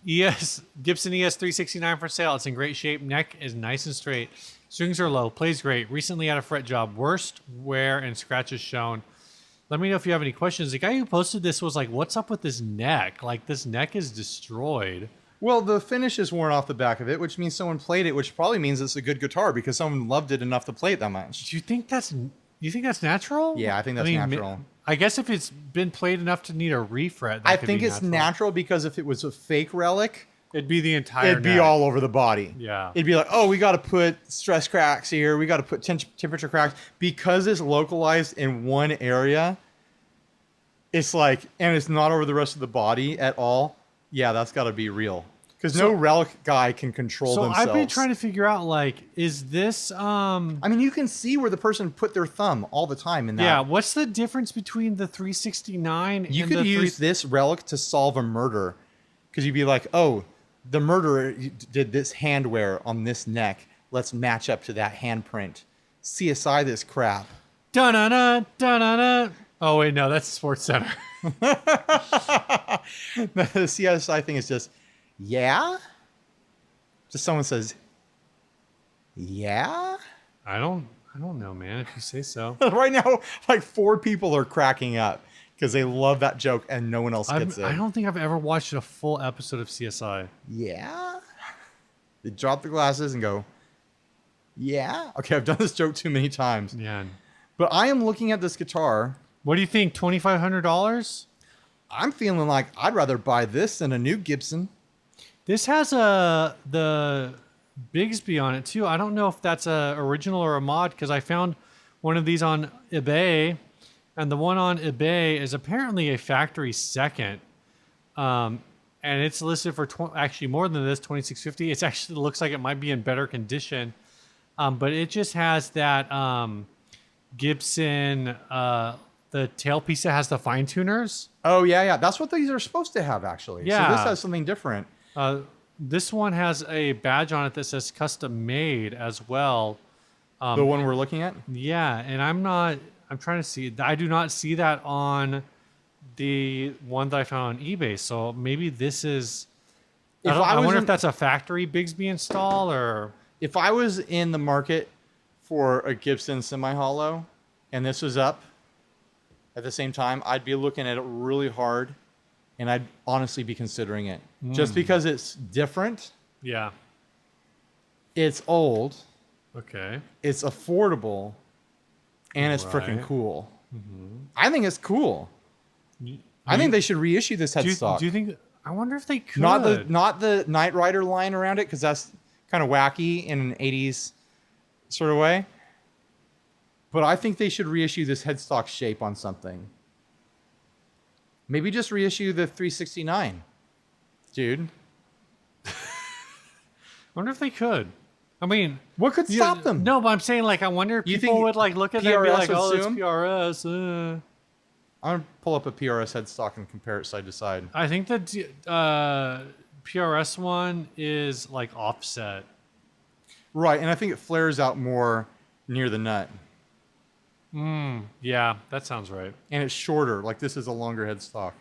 Gibson ES369 for sale. It's in great shape. Neck is nice and straight. Strings are low. Plays great. Recently had a fret job. Worst wear and scratches shown. Let me know if you have any questions. The guy who posted this was like, what's up with this neck? Like, this neck is destroyed. Well, the finish is worn off the back of it, which means someone played it, which probably means it's a good guitar because someone loved it enough to play it that much. Do you think that's natural? Yeah, I think that's natural. I guess if it's been played enough to need a refret, I think it's natural because if it was a fake relic, it'd be the entire It'd be all over the body. Yeah. It'd be like, oh, we got to put stress cracks here. We got to put temperature cracks. Because it's localized in one area, it's like, and it's not over the rest of the body at all. Yeah, that's got to be real. Because no relic guy can control themselves. So I've been trying to figure out, like, is this... I mean, you can see where the person put their thumb all the time in that. Yeah, what's the difference between the 369 and the... You could use this relic to solve a murder. Because you'd be like, oh, the murderer did this hand wear on this neck. Let's match up to that handprint. CSI this crap. Da-na-na, da-na-na. Oh wait, no, that's Sports Center. The CSI thing is just, yeah? Just someone says, yeah? I don't know, man. If you say so. Right now, like 4 people are cracking up because they love that joke and no one else gets it. I don't think I've ever watched a full episode of CSI. Yeah? They drop the glasses and go, yeah? Okay, I've done this joke too many times. Yeah. But I am looking at this guitar. What do you think? $2,500? I'm feeling like I'd rather buy this than a new Gibson. This has the Bigsby on it too. I don't know if that's a original or a mod because I found one of these on eBay, and the one on eBay is apparently a factory second, and it's listed for actually more than this, $2,650. It actually looks like it might be in better condition, but it just has that Gibson. The tailpiece that has the fine tuners. Oh, yeah. That's what these are supposed to have, actually. Yeah. So this has something different. This one has a badge on it that says custom made as well. The one we're looking at? Yeah, and I'm trying to see. I do not see that on the one that I found on eBay. So maybe this is. I wonder if that's a factory Bigsby install or. If I was in the market for a Gibson semi-hollow and this was up at the same time, I'd be looking at it really hard and I'd honestly be considering it. Just because it's different. Yeah. It's old. Okay. It's affordable. And it's freaking cool. Mm-hmm. I think it's cool. I think they should reissue this headstock. Do you think? I wonder if they could. Not the Knight Rider line around it, because that's kind of wacky in an 80s sort of way. But I think they should reissue this headstock shape on something. Maybe just reissue the 369. Dude. I wonder if they could. I mean, what could stop them? No, but I'm saying, like, I wonder if people would like look at that and be like, "Oh, it's PRS." I'm gonna pull up a PRS headstock and compare it side to side. I think the PRS one is like offset. Right, and I think it flares out more near the nut. Yeah, that sounds right. And it's shorter. Like, this is a longer headstock.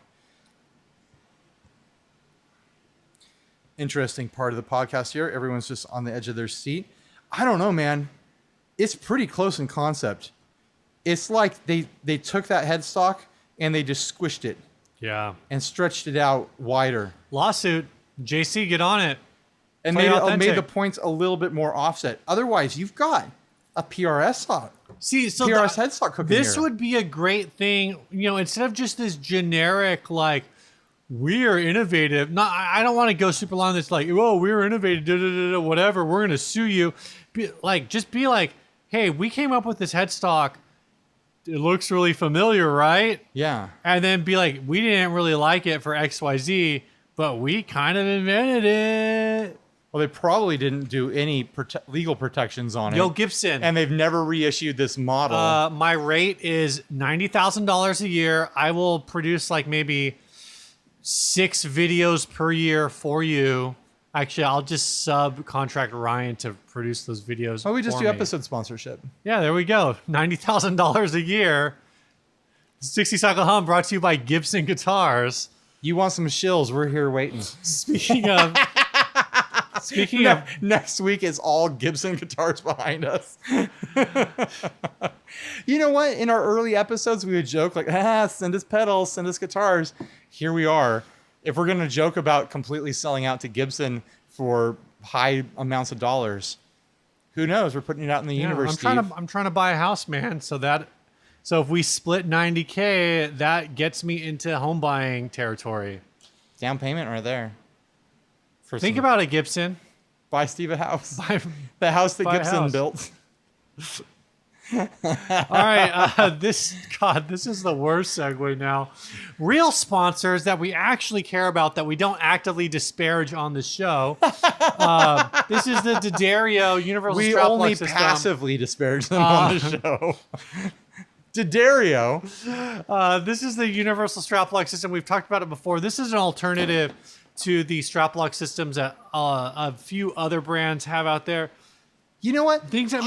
Interesting part of the podcast here. Everyone's just on the edge of their seat. I don't know, man. It's pretty close in concept. It's like they took that headstock and they just squished it. Yeah. And stretched it out wider. Lawsuit. JC, get on it. And made the points a little bit more offset. Otherwise, you've got a PRS hot. See, so PRS headstock cooking this here. would be a great thing, you know, instead of just this generic, like, we're innovative. Not, I don't want to go super long. That's like, oh, we're innovative, whatever. We're going to sue you. Just be like, hey, we came up with this headstock. It looks really familiar, right? Yeah. And then be like, we didn't really like it for XYZ, but we kind of invented it. Well, they probably didn't do any legal protections on it. Yo, Gibson. And they've never reissued this model. My rate is $90,000 a year. I will produce like maybe 6 videos per year for you. Actually, I'll just subcontract Ryan to produce those videos. Oh, we just for do me. episode sponsorship. Yeah, there we go. $90,000 a year. Thiccc Takamine brought to you by Gibson Guitars. You want some shills? We're here waiting. Speaking of, next week is all Gibson guitars behind us. You know what? In our early episodes, we would joke like, send us pedals, send us guitars. Here we are. If we're going to joke about completely selling out to Gibson for high amounts of dollars, who knows? We're putting it out in the universe. I'm trying to buy a house, man. So if we split $90K, that gets me into home buying territory. Down payment right there. Think about it, Gibson. Buy Steve a house. The house that Gibson built. All right, this is the worst segue now. Real sponsors that we actually care about, that we don't actively disparage on the show. This is the D'Addario Universal We Strap Lock only System. passively disparage them on the show. D'Addario. This is the Universal Strap Lock System. We've talked about it before. This is an alternative to the strap lock systems that a few other brands have out there. You know what? Things that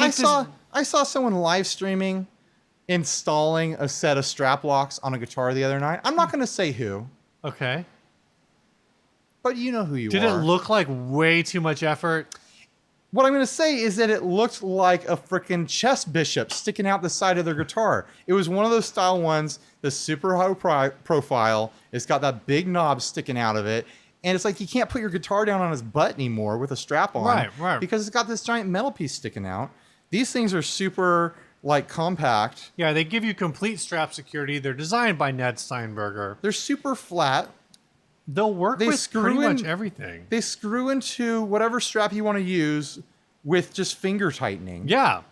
I saw someone live streaming installing a set of strap locks on a guitar the other night. I'm not going to say who, Okay. but you know who you Did are. it look like way too much effort? What I'm going to say is that it looked like a freaking chess bishop sticking out the side of their guitar. It was one of those style ones, the super high profile. It's got that big knob sticking out of it. And it's like you can't put your guitar down on his butt anymore with a strap on. Right. Because it's got this giant metal piece sticking out. These things are super, like, compact. Yeah, they give you complete strap security. They're designed by Ned Steinberger. They're super flat. They'll work with pretty much everything. They screw into whatever strap you want to use with just finger tightening. Yeah,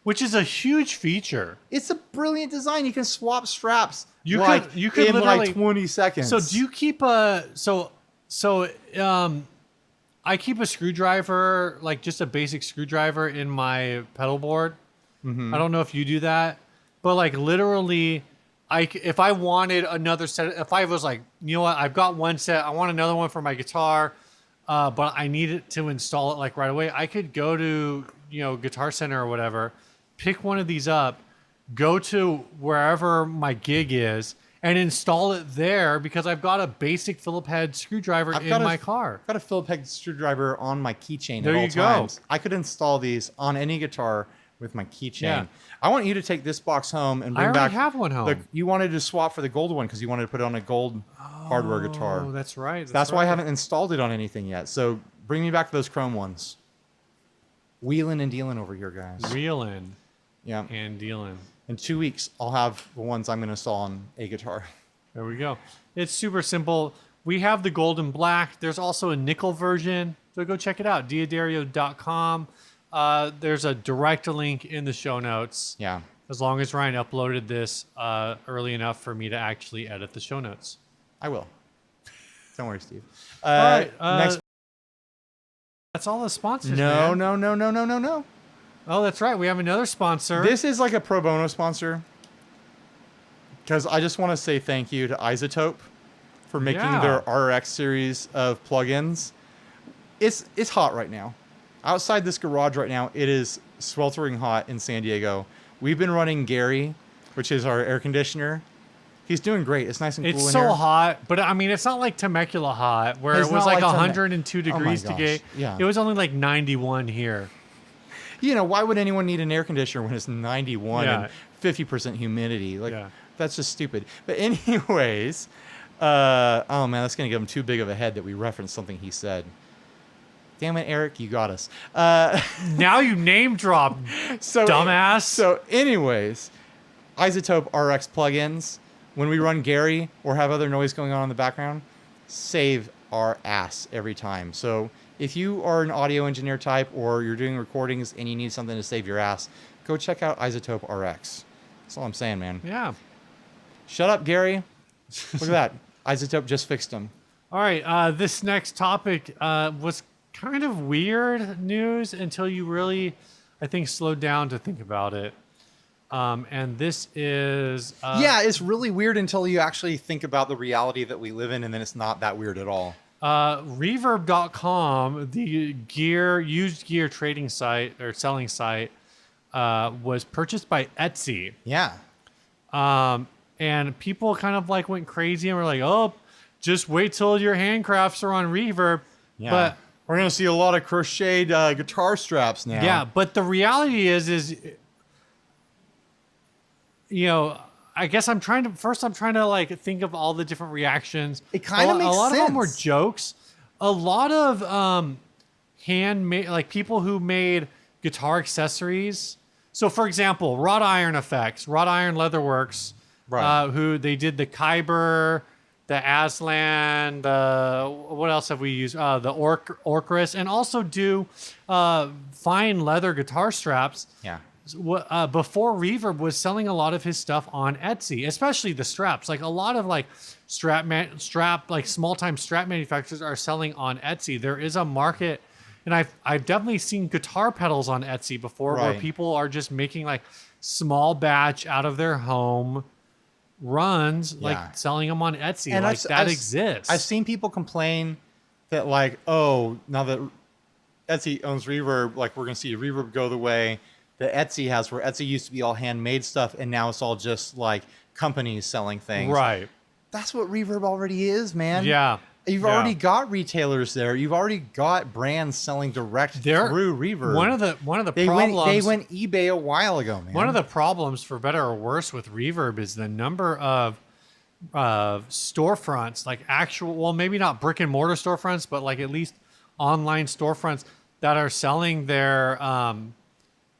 which is a huge feature. It's a brilliant design. You can swap straps. You like, could in literally, like 20 seconds. So do you keep a I keep a screwdriver, like just a basic screwdriver in my pedal board. Mm-hmm. I don't know if you do that, but like literally, if I wanted another set, if I was like, you know what, I've got one set, I want another one for my guitar, but I need it to install it like right away. I could go to, Guitar Center or whatever, pick one of these up, go to wherever my gig is, and install it there because I've got a basic Phillip head screwdriver in my car. I've got a Phillip head screwdriver on my keychain There at all you go. times. I could install these on any guitar with my keychain. Yeah. I want you to take this box home and I bring already back. have one home. You wanted to swap for the gold one because you wanted to put it on a gold hardware guitar. Oh, that's right. That's why I haven't installed it on anything yet. So bring me back those chrome ones. Wheeling and dealing over here, guys. Reeling Yeah. and dealing. In 2 weeks, I'll have the ones I'm going to install on a guitar. There we go. It's super simple. We have the gold and black. There's also a nickel version. So go check it out. Diodario.com. There's a direct link in the show notes. Yeah. As long as Ryan uploaded this early enough for me to actually edit the show notes. I will. Don't worry, Steve. All right. Next. That's all the sponsors. No, man. no. Oh, that's right. We have another sponsor. This is like a pro bono sponsor. Because I just want to say thank you to iZotope for making their RX series of plugins. It's hot right now. Outside this garage right now, it is sweltering hot in San Diego. We've been running Gary, which is our air conditioner. He's doing great. It's nice and cool in It's here. so hot, but I mean, it's not like Temecula hot, where It's it was not like like 102 Oh my degrees gosh. today. Yeah. It was only like 91 here. Why would anyone need an air conditioner when it's 91 Yeah. and 50% humidity? Like, Yeah. that's just stupid. But anyways, oh man, that's going to give him too big of a head that we referenced something he said. Damn it, Eric, you got us. Now you name drop, dumbass. So anyways, iZotope RX plugins, when we run Gary or have other noise going on in the background, save our ass every time. So if you are an audio engineer type or you're doing recordings and you need something to save your ass, go check out iZotope RX. That's all I'm saying, man. Yeah. Shut up, Gary. Look at that. iZotope just fixed him. All right. This next topic was kind of weird news until you really, I think, slowed down to think about it. And this is... yeah, it's really weird until you actually think about the reality that we live in, and then it's not that weird at all. Reverb.com, the used gear trading site or selling site, was purchased by Etsy. Yeah. And people kind of like went crazy and were like, oh, just wait till your handcrafts are on Reverb. Yeah. But we're going to see a lot of crocheted guitar straps now. yeah, but the reality is, I guess I'm trying to like think of all the different reactions. It kind of makes a lot sense. of them were jokes. A lot of handmade, like people who made guitar accessories. So, for example, Wrought Iron Effects, Wrought Iron Leatherworks, Right. who they did the Kyber, the Aslan, what else have we used? The Orcris, and also do fine leather guitar straps. Yeah. Before Reverb was selling a lot of his stuff on Etsy, especially the straps. Like a lot of like like small time strap manufacturers are selling on Etsy. There is a market, and I've definitely seen guitar pedals on Etsy before, where Right. people are just making like small batch out of their home runs, Yeah. like selling them on Etsy. And like that exists. I've seen people complain that like, oh, now that Etsy owns Reverb, like we're going to see Reverb go the way that Etsy has, where Etsy used to be all handmade stuff, and now it's all just like companies selling things. Right. That's what Reverb already is, man. Yeah. You've already got retailers there. You've already got brands selling direct through Reverb. One of the problems they went eBay a while ago, man. One of the problems, for better or worse, with Reverb is the number of storefronts, like actual, well, maybe not brick and mortar storefronts, but like at least online storefronts that are selling their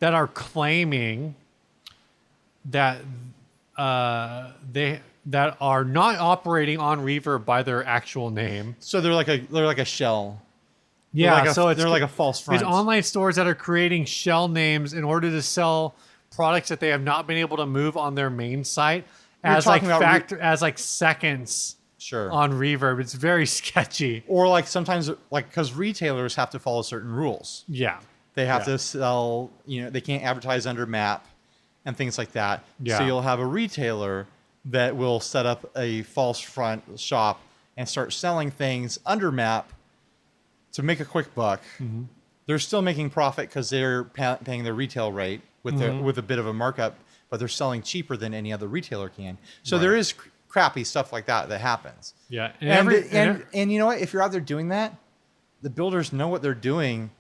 that are claiming that that are not operating on Reverb by their actual name. So they're like a shell. Yeah, They're like a false front. It's online stores that are creating shell names in order to sell products that they have not been able to move on their main site as like seconds. Sure. On Reverb. It's very sketchy. Or like sometimes, like, because retailers have to follow certain rules. Yeah. They have to sell, they can't advertise under map and things like that. Yeah. So you'll have a retailer that will set up a false front shop and start selling things under map to make a quick buck. Mm-hmm. They're still making profit because they're paying their retail rate with with a bit of a markup, but they're selling cheaper than any other retailer can. So there is crappy stuff like that happens. Yeah. And you know what? If you're out there doing that, the builders know what you're doing,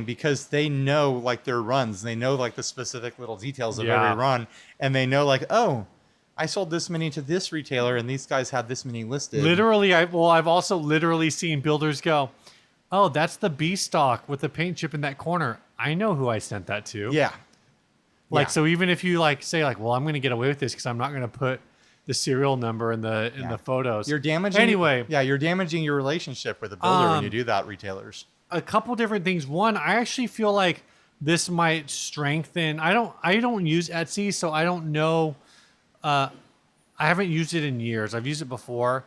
because they know like their runs. They know like the specific little details of every run. And they know like, oh, I sold this many to this retailer and these guys had this many listed. Literally, I've also literally seen builders go, oh, that's the B stock with the paint chip in that corner. I know who I sent that to. Yeah. So even if you like say like, well, I'm going to get away with this because I'm not going to put the serial number in the photos. You're damaging. Anyway. Yeah, you're damaging your relationship with the builder when you do that, retailers. A couple different things. One, I actually feel like this might strengthen. I don't use Etsy, so I don't know. I haven't used it in years. I've used it before,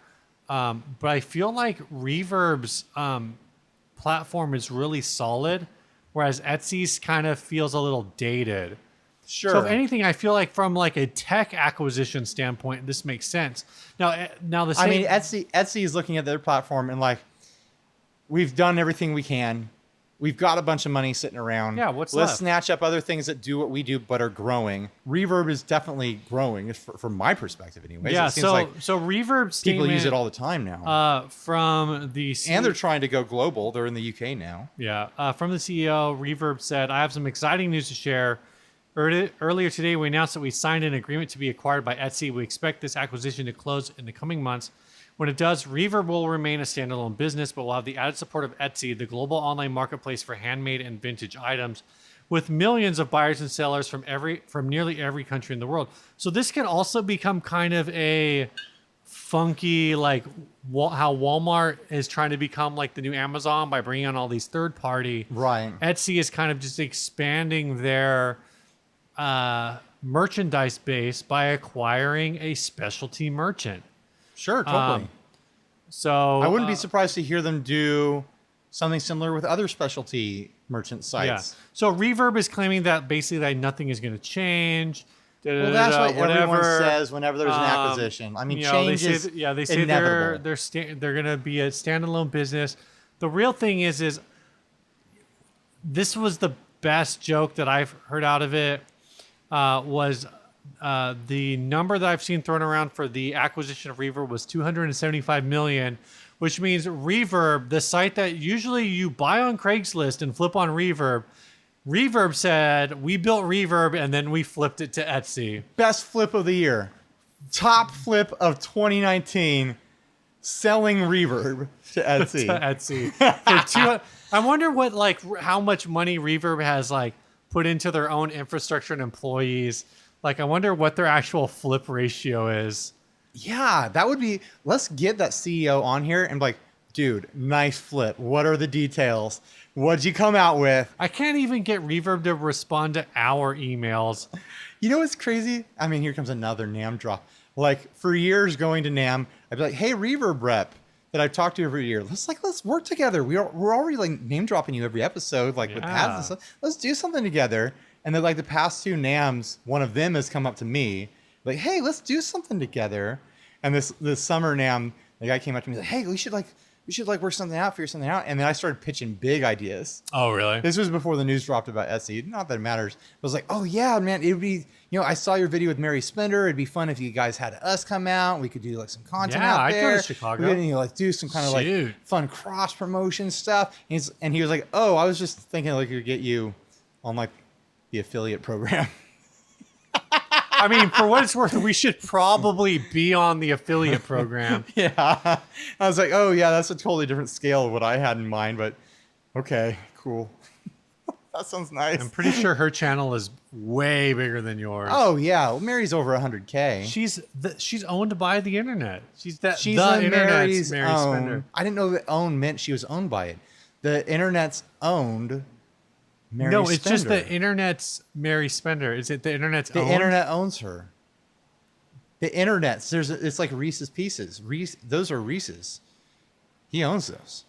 but I feel like Reverb's platform is really solid, whereas Etsy's kind of feels a little dated. Sure. So if anything, I feel like from like a tech acquisition standpoint, this makes sense. Now the same. I mean, Etsy is looking at their platform and like, we've done everything we can. We've got a bunch of money sitting around. Yeah, let's left? snatch up other things that do what we do but are growing. Reverb is definitely growing, from my perspective, anyways. Yeah. It seems like so Reverb people use it all the time now. From the and they're trying to go global. They're in the UK now. Yeah. From the CEO, Reverb said, "I have some exciting news to share. Earlier today, we announced that we signed an agreement to be acquired by Etsy. We expect this acquisition to close in the coming months. When it does, Reverb will remain a standalone business, but will have the added support of Etsy, the global online marketplace for handmade and vintage items, with millions of buyers and sellers from nearly every country in the world." So this can also become kind of a funky, like how Walmart is trying to become like the new Amazon by bringing on all these third-party. Right. Etsy is kind of just expanding their merchandise base by acquiring a specialty merchant. Sure, totally. So I wouldn't be surprised to hear them do something similar with other specialty merchant sites. Yeah. So Reverb is claiming that basbasically that nothing is going to change. Well, that's what everyone says whenever there's an acquisition. I mean, change is inevitable. They say they're going to be a standalone business. The real thing is this was the best joke that I've heard out of it. Was the number that I've seen thrown around for the acquisition of Reverb was $275 million, which means Reverb, the site that usually you buy on Craigslist and flip on Reverb said, we built Reverb and then we flipped it to Etsy. Best flip of the year. Top flip of 2019. Selling Reverb to Etsy. I wonder how much money Reverb has put into their own infrastructure and employees. I wonder what their actual flip ratio is. Yeah, that would be. Let's get that CEO on here and be like, dude, nice flip. What are the details? What'd you come out with? I can't even get Reverb to respond to our emails. You know what's crazy? I mean, here comes another NAMM drop. For years going to NAMM, I'd be like, hey, Reverb rep that I've talked to every year, let's work together. We're already name dropping you every episode, with pads and stuff. Let's do something together. And then the past two NAMMs, one of them has come up to me, hey, let's do something together. And this Summer NAMM, the guy came up to me and said, hey, we we should like work something out, figure something out. And then I started pitching big ideas. Oh, really? This was before the news dropped about Etsy. Not that it matters. I was like, oh yeah, man, it would be, I saw your video with Mary Spender. It'd be fun if you guys had us come out. We could do like some content out there. I'd go to Chicago. We could, like do some kind of like fun cross promotion stuff. And he was like, oh, I was just thinking like we'd get you on like the affiliate program. I mean, for what it's worth, we should probably be on the affiliate program. Yeah. I was like, oh, yeah, that's a totally different scale of what I had in mind. But okay, cool. That sounds nice. I'm pretty sure her channel is way bigger than yours. Oh, yeah. Well, Mary's over 100K. She's owned by the internet. She's the internet's Mary's Mary Spender. I didn't know that own meant she was owned by it. The internet's owned Mary No, it's Spender. just the internet's Mary Spender. Is it the internet's The owned? internet owns her. The internet's it's like Reese's Pieces. Those are Reese's. He owns those.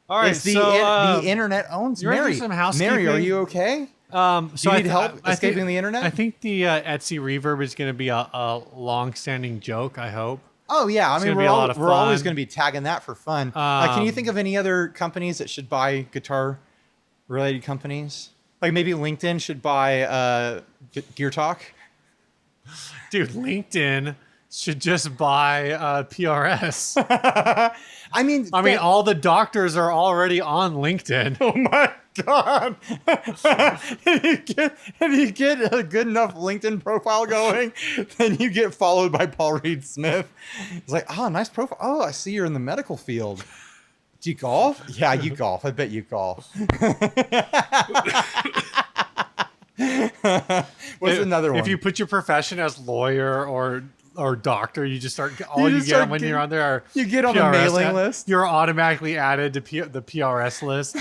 All right, It's the internet owns you ready for Mary. some housekeeping? Mary, are you okay? So Do you need help escaping the internet? I think the Etsy Reverb is going to be a long-standing joke, I hope. Oh yeah, I mean gonna be a lot of we're always fun. going to be tagging that for fun. Can you think of any other companies that should buy guitar-related companies? Like maybe LinkedIn should buy Gear Talk. Dude, LinkedIn should just buy PRS. I mean, all the doctors are already on LinkedIn. oh my god! if you get a good enough LinkedIn profile going, then you get followed by Paul Reed Smith. It's like, oh, nice profile. Oh, I see you're in the medical field. Do you golf? Yeah, you golf. I bet you golf. What's another one? If you put your profession as lawyer or doctor, you just start when you're on there are you get on PRS the mailing list. You're automatically added to the PRS list.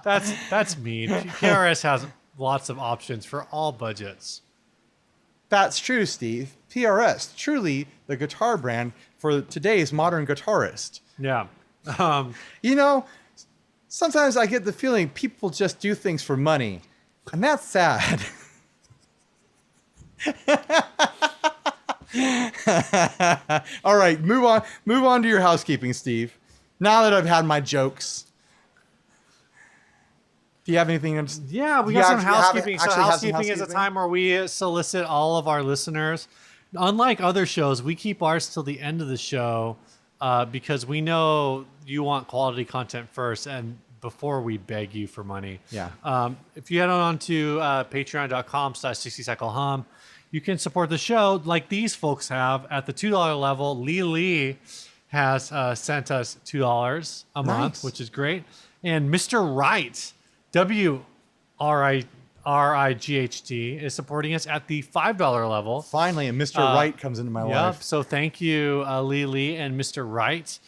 That's mean. PRS has lots of options for all budgets. That's true, Steve. PRS, truly the guitar brand for today's modern guitarist. Yeah. Sometimes I get the feeling people just do things for money, and that's sad. All right, move on to your housekeeping, Steve. Now that I've had my jokes, do you have anything? Yeah, we got some housekeeping. So housekeeping is a time where we solicit all of our listeners. Unlike other shows, we keep ours till the end of the show because we know you want quality content first and before we beg you for money. Yeah. If you head on to patreon.com/60cyclehum, you can support the show like these folks have at the $2 level. Lee has sent us $2 a month, which is great. And Mr. Wright, WRIGHT, is supporting us at the $5 level. Finally, and Mr. Wright comes into my life. So thank you, Lee and Mr. Wright,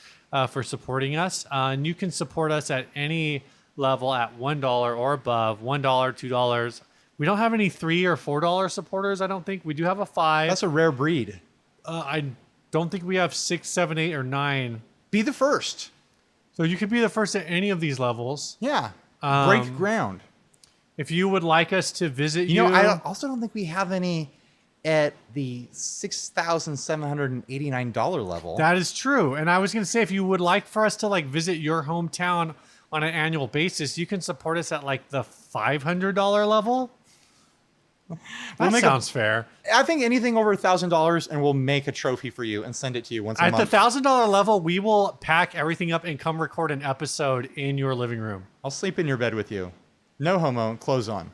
for supporting us. And you can support us at any level at $1 or above, $1, $2. We don't have any $3 or $4 supporters, I don't think. We do have a $5. That's a rare breed. I don't think we have 6, 7, 8, or 9. Be the first. So you could be the first at any of these levels. Yeah. Break ground. If you would like us to visit you. I also don't think we have any at the $6,789 level. That is true. And I was going to say, if you would like for us to visit your hometown on an annual basis, you can support us at the $500 level. That sounds fair. I think anything over $1,000, and we'll make a trophy for you and send it to you once a month. At the $1,000 level, we will pack everything up and come record an episode in your living room. I'll sleep in your bed with you. No homo, clothes on.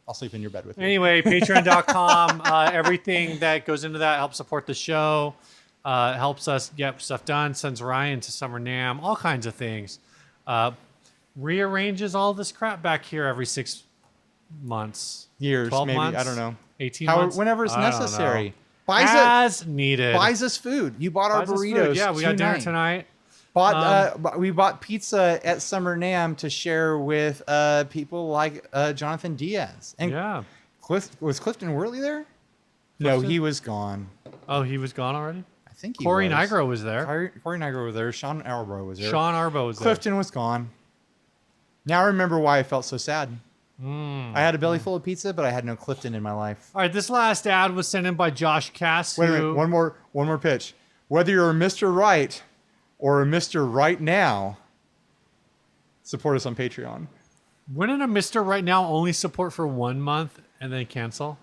I'll sleep in your bed with you. Anyway, patreon.com. Everything that goes into that helps support the show, helps us get stuff done, sends Ryan to Summer NAMM, all kinds of things. Rearranges all this crap back here every 6 months. Years, 12 maybe. months, I don't know. 18 months? Whenever it's necessary. As needed. Buys us food. You bought our burritos. Yeah, we got dinner tonight. We bought pizza at Summer NAMM to share with people like Jonathan Diaz. And yeah. Was Clifton Worley there? No, he was gone. Oh, he was gone already? I think he Corey was. Nigro was there. Corey Nigro was there. Sean Arbo was there. Sean Arbo was there. Clifton was gone. Now I remember why I felt so sad. I had a belly full of pizza, but I had no Clifton in my life. All right, this last ad was sent in by Josh Cass. Wait a minute, one more pitch. Whether you're a Mr. Right or a Mr. Right Now, support us on Patreon. Wouldn't a Mr. Right Now only support for 1 month and then cancel?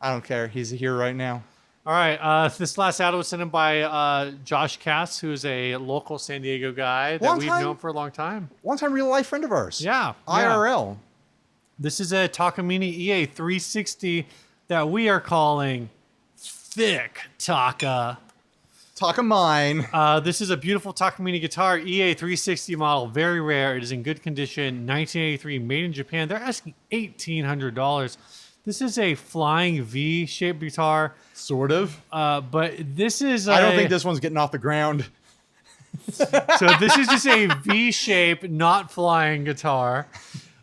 I don't care. He's here right now. All right, this last ad was sent in by Josh Cass, who's a local San Diego guy that we've known for a long time. One-time real-life friend of ours. Yeah. IRL. This is a Takamine EA360 that we are calling Thiccc Takamine. This is a beautiful Takamine guitar, EA360 model, very rare. It is in good condition, 1983, made in Japan. They're asking $1,800. This is a flying V-shaped guitar. Sort of. But this is I don't think this one's getting off the ground. So this is just a V-shaped, not flying guitar.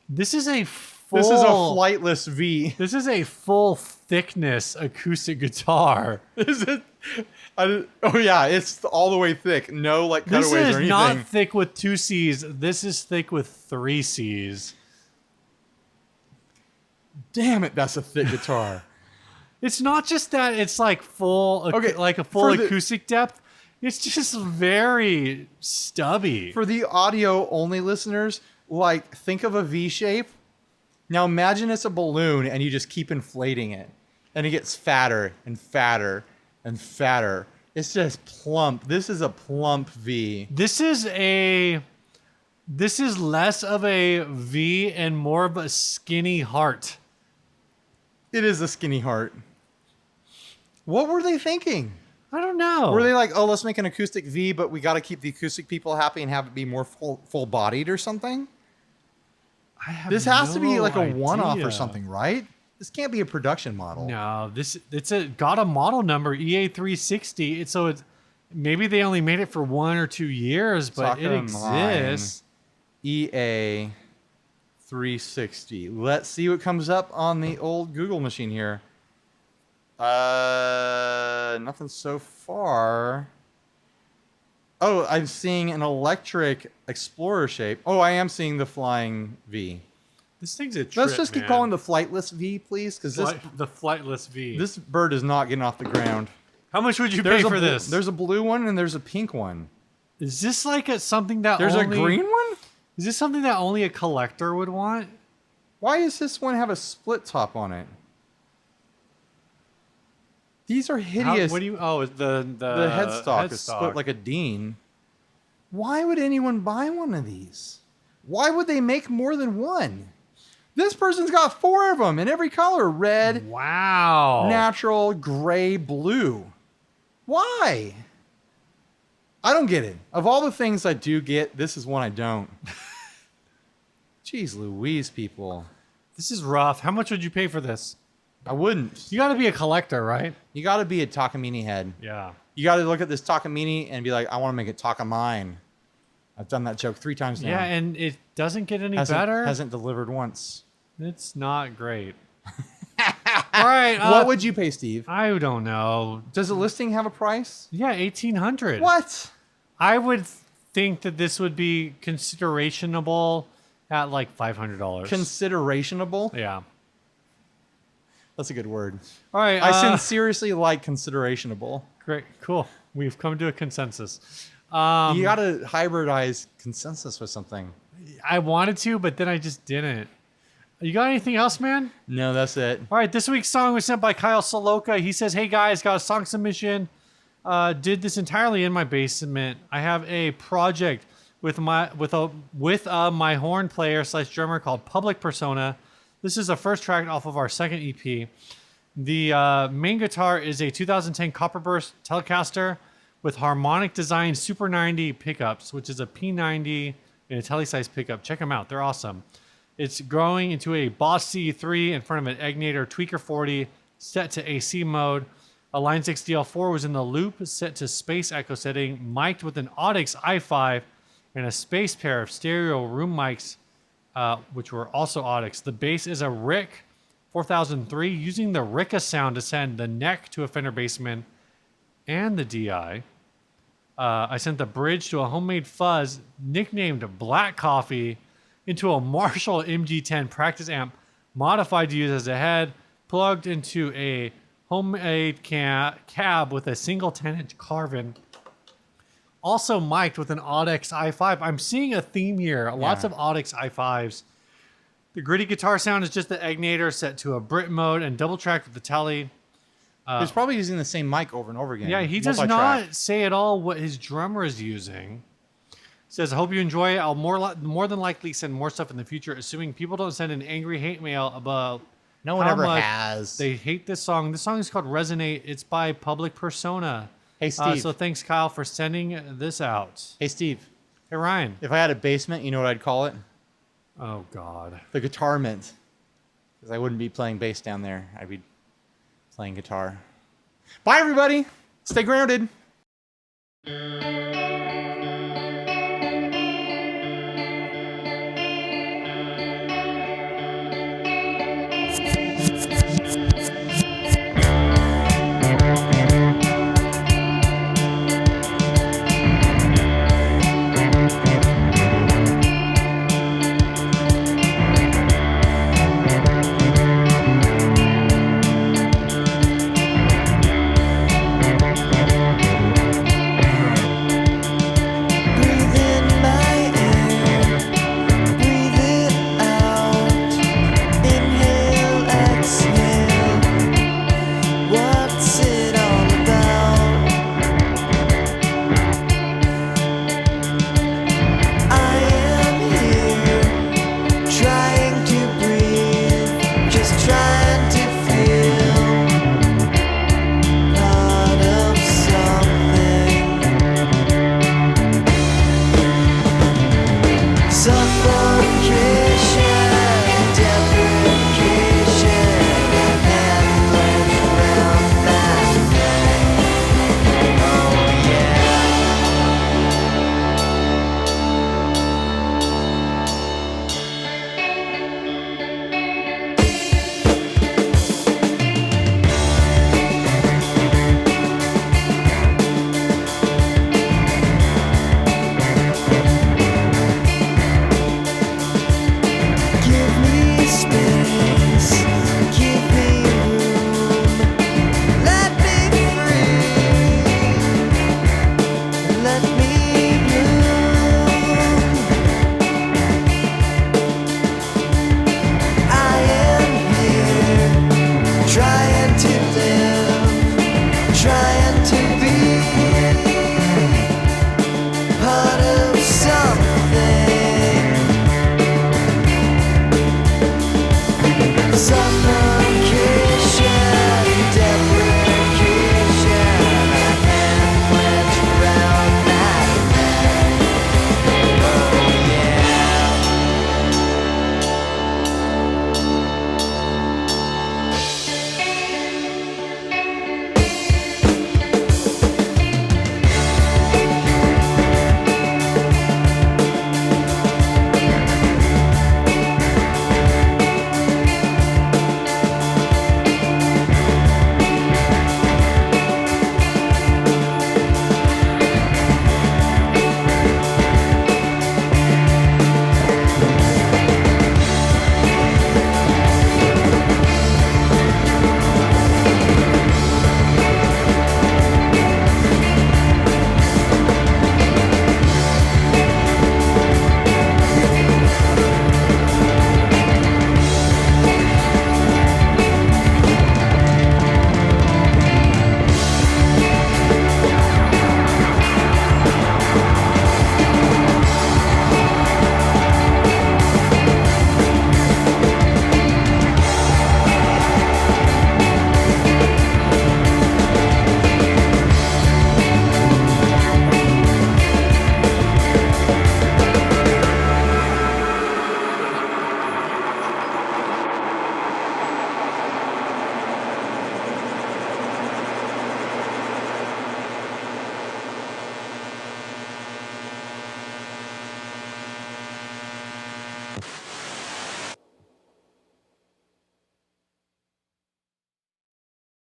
This is a flightless V. This is a full thickness acoustic guitar. Is it? Oh yeah, it's all the way thick. No like cutaways or anything. This is not thick with 2 C's. This is thick with 3 C's. Damn it, that's a thick guitar. It's not just that it's like full, like a full acoustic depth. It's just very stubby. For the audio only listeners, like think of a V shape. Now imagine it's a balloon and you just keep inflating it. And it gets fatter and fatter and fatter. It's just plump. This is a plump V. This is less of a V and more of a skinny heart. It is a skinny heart. What were they thinking? I don't know. Were they like, oh, let's make an acoustic V, but we got to keep the acoustic people happy and have it be more full-bodied or something? This has to be like a one-off or something, right? This can't be a production model. No, it's got a model number, EA360. Maybe they only made it for 1 or 2 years, but it exists. EA360. Let's see what comes up on the old Google machine here. Nothing so far. Oh, I'm seeing an electric Explorer shape. Oh, I am seeing the flying V. This thing's a trip, Let's just keep calling the flightless V, please, because the flightless V. This bird is not getting off the ground. How much would you pay for this? There's a blue one and there's a pink one. Is this like something that there's a green one? Is this something that only a collector would want? Why does this one have a split top on it? These are hideous. What do you? Oh, the headstock is split like a Dean. Why would anyone buy one of these? Why would they make more than one? This person's got 4 of them in every color: red, wow, natural, gray, blue. Why? I don't get it. Of all the things I do get, this is one I don't. Jeez Louise, people. This is rough. How much would you pay for this? I wouldn't. You got to be a collector, right? You got to be a Takamine head. Yeah. You got to look at this Takamine and be like, I want to make it Takamine. I've done that joke 3 times now. Yeah, and it doesn't get any better. Hasn't delivered once. It's not great. All right. What would you pay, Steve? I don't know. Does the listing have a price? Yeah, $1,800. What? I would think that this would be considerationable at like $500. Considerationable? Yeah. That's a good word. All right. I sincerely like considerationable. Great. Cool. We've come to a consensus. You got to hybridize consensus with something. I wanted to, but then I just didn't. You got anything else, man? No, that's it. All right. This week's song was sent by Kyle Soloka. He says, hey, guys, got a song submission. Did this entirely in my basement. I have a project with my horn player / drummer called Public Persona. This is the first track off of our second EP. The main guitar is a 2010 Copperburst Telecaster with harmonic design Super 90 pickups, which is a P90 and a tele-size pickup. Check them out. They're awesome. It's growing into a Boss C3 in front of an Egnator Tweaker 40 set to AC mode. A Line 6 DL4 was in the loop, set to space echo setting, mic'd with an Audix i5 and a space pair of stereo room mics, which were also Audix. The bass is a Rick 4003, using the Ricka sound to send the neck to a Fender Bassman and the DI. I sent the bridge to a homemade fuzz nicknamed Black Coffee into a Marshall MG10 practice amp, modified to use as a head, plugged into a homemade cab with a single 10-inch carvin. Also mic'd with an Audix i5. I'm seeing a theme here. Lots of Audix i5s. The gritty guitar sound is just the Egnator set to a Brit mode and double tracked with the Tele. He's probably using the same mic over and over again. Yeah, he does not say at all what his drummer is using. Says, I hope you enjoy it. I'll more than likely send more stuff in the future, assuming people don't send an angry hate mail about No one how ever much has. they hate this song. This song is called Resonate. It's by Public Persona. Hey, Steve. So thanks, Kyle, for sending this out. Hey, Steve. Hey, Ryan. If I had a basement, you know what I'd call it? Oh, God. The Guitar Mint. Because I wouldn't be playing bass down there. I'd be playing guitar. Bye, everybody. Stay grounded. Summer